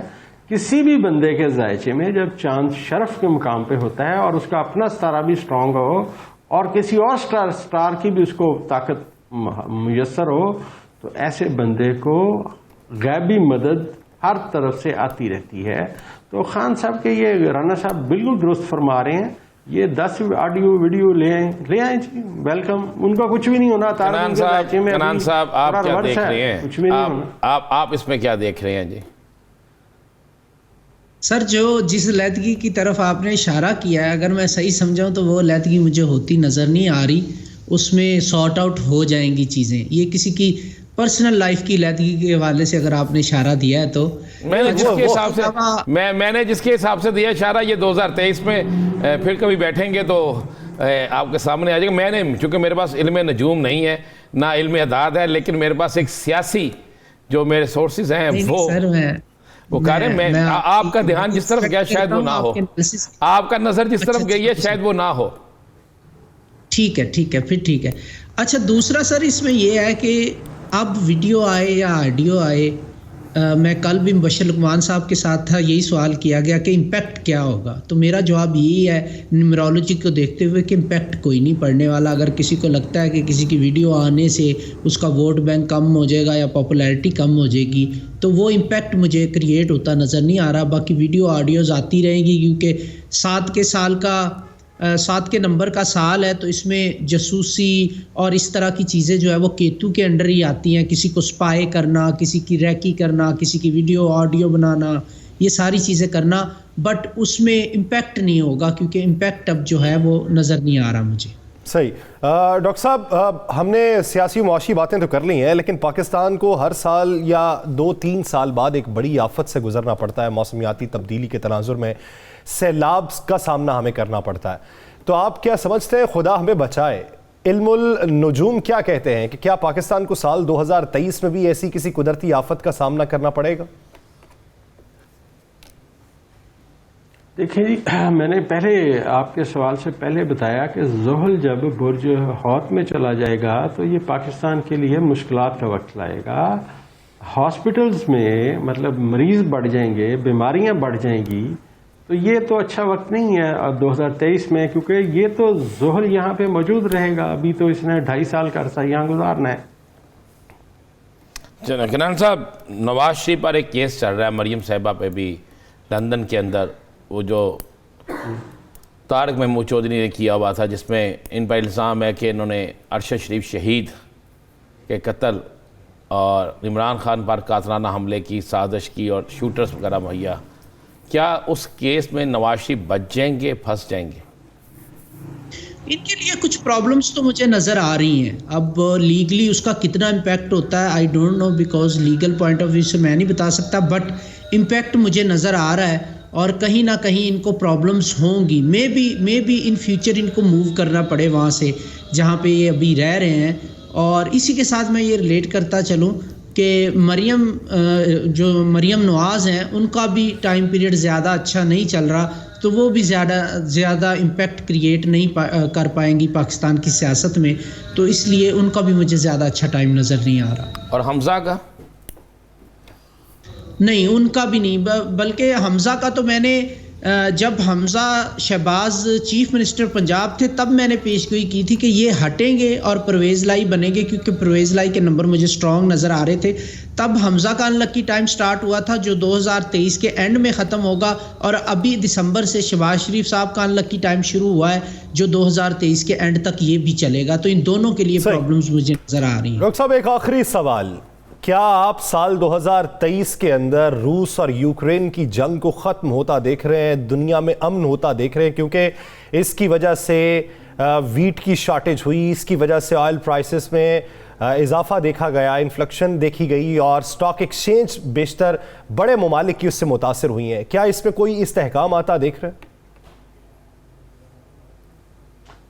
کسی بھی بندے کے ذائچے میں جب چاند شرف کے مقام پہ ہوتا ہے اور اس کا اپنا ستارہ بھی سٹرونگ ہو اور کسی اور سٹار کی بھی اس کو طاقت میسر ہو، تو ایسے بندے کو غیبی مدد ہر طرف سے آتی رہتی ہے۔ تو خان صاحب کے یہ رانا صاحب بالکل درست فرما رہے ہیں، یہ 10 آڈیو ویڈیو لے آئیں جی، ویلکم، ان کا کچھ بھی نہیں ہونا۔ کنان صاحب آپ کیا دیکھ رہے ہیں، کچھ بھی نہیں ہونا۔ آپ اس میں کیا دیکھ رہے ہیں جی؟ سر، جس علیحدگی کی طرف آپ نے اشارہ کیا ہے، اگر میں صحیح سمجھاؤں تو وہ علیحدگی مجھے ہوتی نظر نہیں آ رہی، اس میں سارٹ آؤٹ ہو جائیں گی چیزیں۔ یہ کسی کی پرسنل لائف کی علیحدگی کے حوالے سے اگر آپ نے اشارہ دیا ہے تو میں نے جس کے حساب سے دیا اشارہ، یہ 2023 میں پھر کبھی بیٹھیں گے تو آپ کے سامنے آ جائے گا۔ میں نے چونکہ میرے پاس علم نجوم نہیں ہے، نہ علم اعداد ہے، لیکن میرے پاس ایک سیاسی جو میرے سورسز ہیں وہ کہہ رہے ہیں، میں آپ کا دھیان جس طرف گیا شاید وہ نہ ہو، آپ کا نظر جس طرف گئی ہے شاید وہ نہ ہو۔ ٹھیک ہے پھر ٹھیک ہے۔ اچھا، دوسرا سر اس میں یہ ہے کہ اب ویڈیو آئے یا آڈیو آئے، میں کل بھی مبشر لقمان صاحب کے ساتھ تھا، یہی سوال کیا گیا کہ امپیکٹ کیا ہوگا، تو میرا جواب یہی ہے نیومرولوجی کو دیکھتے ہوئے کہ امپیکٹ کوئی نہیں پڑنے والا۔ اگر کسی کو لگتا ہے کہ کسی کی ویڈیو آنے سے اس کا ووٹ بینک کم ہو جائے گا یا پاپولیرٹی کم ہو جائے گی، تو وہ امپیکٹ مجھے کریٹ ہوتا نظر نہیں آ رہا۔ باقی ویڈیو آڈیوز آتی رہیں گی، کیونکہ 7 کے نمبر کا سال ہے، تو اس میں جاسوسی اور اس طرح کی چیزیں جو ہے وہ کیتو کے انڈر ہی آتی ہیں، کسی کو سپائی کرنا، کسی کی ریکی کرنا، کسی کی ویڈیو آڈیو بنانا، یہ ساری چیزیں کرنا، بٹ اس میں امپیکٹ نہیں ہوگا، کیونکہ امپیکٹ اب جو ہے وہ نظر نہیں آ رہا مجھے۔ صحیح۔ ڈاکٹر صاحب، ہم نے سیاسی و معاشی باتیں تو کر لی ہیں، لیکن پاکستان کو ہر سال یا 2-3 سال بعد ایک بڑی آفت سے گزرنا پڑتا ہے، موسمیاتی تبدیلی کے تناظر میں سیلاب کا سامنا ہمیں کرنا پڑتا ہے۔ تو آپ کیا سمجھتے ہیں، خدا ہمیں بچائے، علم النجوم کیا کہتے ہیں کہ کیا پاکستان کو سال 2023 میں بھی ایسی کسی قدرتی آفت کا سامنا کرنا پڑے گا؟ دیکھیں جی، میں نے پہلے آپ کے سوال سے پہلے بتایا کہ زحل جب برج حوت میں چلا جائے گا تو یہ پاکستان کے لیے مشکلات کا وقت لائے گا. ہاسپٹلز میں مطلب مریض بڑھ جائیں گے، بیماریاں بڑھ جائیں گی، تو یہ تو اچھا وقت نہیں ہے 2023 میں، کیونکہ یہ تو زحل یہاں پہ موجود رہے گا. ابھی تو اس نے 2.5 سال کا عرصہ یہاں گزارنا ہے. کنان صاحب، نواز شریف پر ایک کیس چل رہا ہے، مریم صاحبہ پہ بھی لندن کے اندر، وہ جو طارق محمود چودھری نے کیا ہوا تھا، جس میں ان پر الزام ہے کہ انہوں نے ارشد شریف شہید کے قتل اور عمران خان پر قاتلانہ حملے کی سازش کی اور شوٹرز وغیرہ مہیا. کیا اس کیس میں نواز شریف بچ جائیں گے، پھنس جائیں گے؟ ان کے لیے کچھ پرابلمز تو مجھے نظر آ رہی ہیں. اب لیگلی اس کا کتنا امپیکٹ ہوتا ہے I don't know, because legal point of view سے میں نہیں بتا سکتا، بٹ امپیکٹ مجھے نظر آ رہا ہے اور کہیں نہ کہیں ان کو پرابلمز ہوں گی. مے بی ان فیوچر ان کو موو کرنا پڑے وہاں سے جہاں پہ یہ ابھی رہ رہے ہیں. اور اسی کے ساتھ میں یہ ریلیٹ کرتا چلوں کہ مریم نواز ہیں، ان کا بھی ٹائم پیریڈ زیادہ اچھا نہیں چل رہا، تو وہ بھی زیادہ امپیکٹ کریٹ نہیں کر پائیں گی پاکستان کی سیاست میں، تو اس لیے ان کا بھی مجھے زیادہ اچھا ٹائم نظر نہیں آ رہا. اور حمزہ کا؟ نہیں، ان کا بھی نہیں، بلکہ حمزہ کا تو میں نے جب حمزہ شہباز چیف منسٹر پنجاب تھے تب میں نے پیش گوئی کی تھی کہ یہ ہٹیں گے اور پرویز لائی بنے گے، کیونکہ پرویز لائی کے نمبر مجھے سٹرونگ نظر آ رہے تھے. تب حمزہ کا ان لکی ٹائم سٹارٹ ہوا تھا جو 2023 کے اینڈ میں ختم ہوگا، اور ابھی دسمبر سے شہباز شریف صاحب کا ان لکی ٹائم شروع ہوا ہے جو 2023 کے اینڈ تک یہ بھی چلے گا. تو ان دونوں کے لیے پرابلمز مجھے نظر آ رہی ہیں. ڈاکٹر صاحب، ایک آخری سوال، کیا آپ سال 2023 کے اندر روس اور یوکرین کی جنگ کو ختم ہوتا دیکھ رہے ہیں، دنیا میں امن ہوتا دیکھ رہے ہیں؟ کیونکہ اس کی وجہ سے ویٹ کی شارٹیج ہوئی، اس کی وجہ سے آئل پرائسز میں اضافہ دیکھا گیا، انفلیکشن دیکھی گئی، اور سٹاک ایکسچینج بیشتر بڑے ممالک کی اس سے متاثر ہوئی ہیں. کیا اس میں کوئی استحکام آتا دیکھ رہے ہیں؟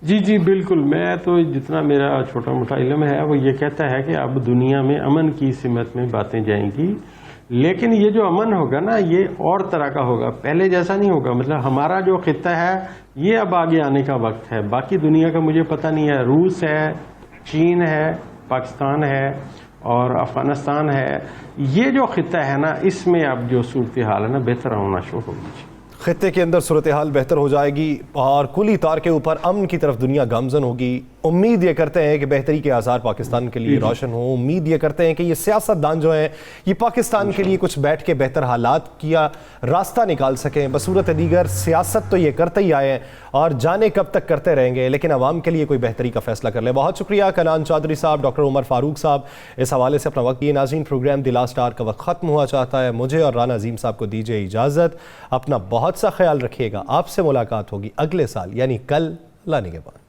جی بالکل. میں تو جتنا میرا چھوٹا موٹا علم ہے وہ یہ کہتا ہے کہ اب دنیا میں امن کی سمت میں باتیں جائیں گی، لیکن یہ جو امن ہوگا نا یہ اور طرح کا ہوگا، پہلے جیسا نہیں ہوگا. مطلب ہمارا جو خطہ ہے یہ اب آگے آنے کا وقت ہے، باقی دنیا کا مجھے پتہ نہیں ہے. روس ہے، چین ہے، پاکستان ہے اور افغانستان ہے. یہ جو خطہ ہے نا اس میں اب جو صورتحال ہے نا بہتر ہونا شروع ہوگی. خطے کے اندر صورتحال بہتر ہو جائے گی اور کلی طور کے اوپر امن کی طرف دنیا گامزن ہوگی. امید یہ کرتے ہیں کہ بہتری کے آثار پاکستان کے لیے روشن ہوں. امید یہ کرتے ہیں کہ یہ سیاست دان جو ہیں یہ پاکستان کے لیے کچھ بیٹھ کے بہتر حالات کیا راستہ نکال سکیں. بصورت دیگر سیاست تو یہ کرتے ہی آئے ہیں اور جانے کب تک کرتے رہیں گے، لیکن عوام کے لیے کوئی بہتری کا فیصلہ کر لیں. بہت شکریہ کنان چودھری صاحب، ڈاکٹر عمر فاروق صاحب، اس حوالے سے اپنا وقت. یہ ناظرین، پروگرام دی لاسٹ آور کا وقت ختم ہوا چاہتا ہے. مجھے اور رانا عظیم صاحب کو دیجیے اجازت. اپنا بہت سا خیال رکھیے گا. آپ سے ملاقات ہوگی اگلے سال یعنی کل، اللہ نگہبان.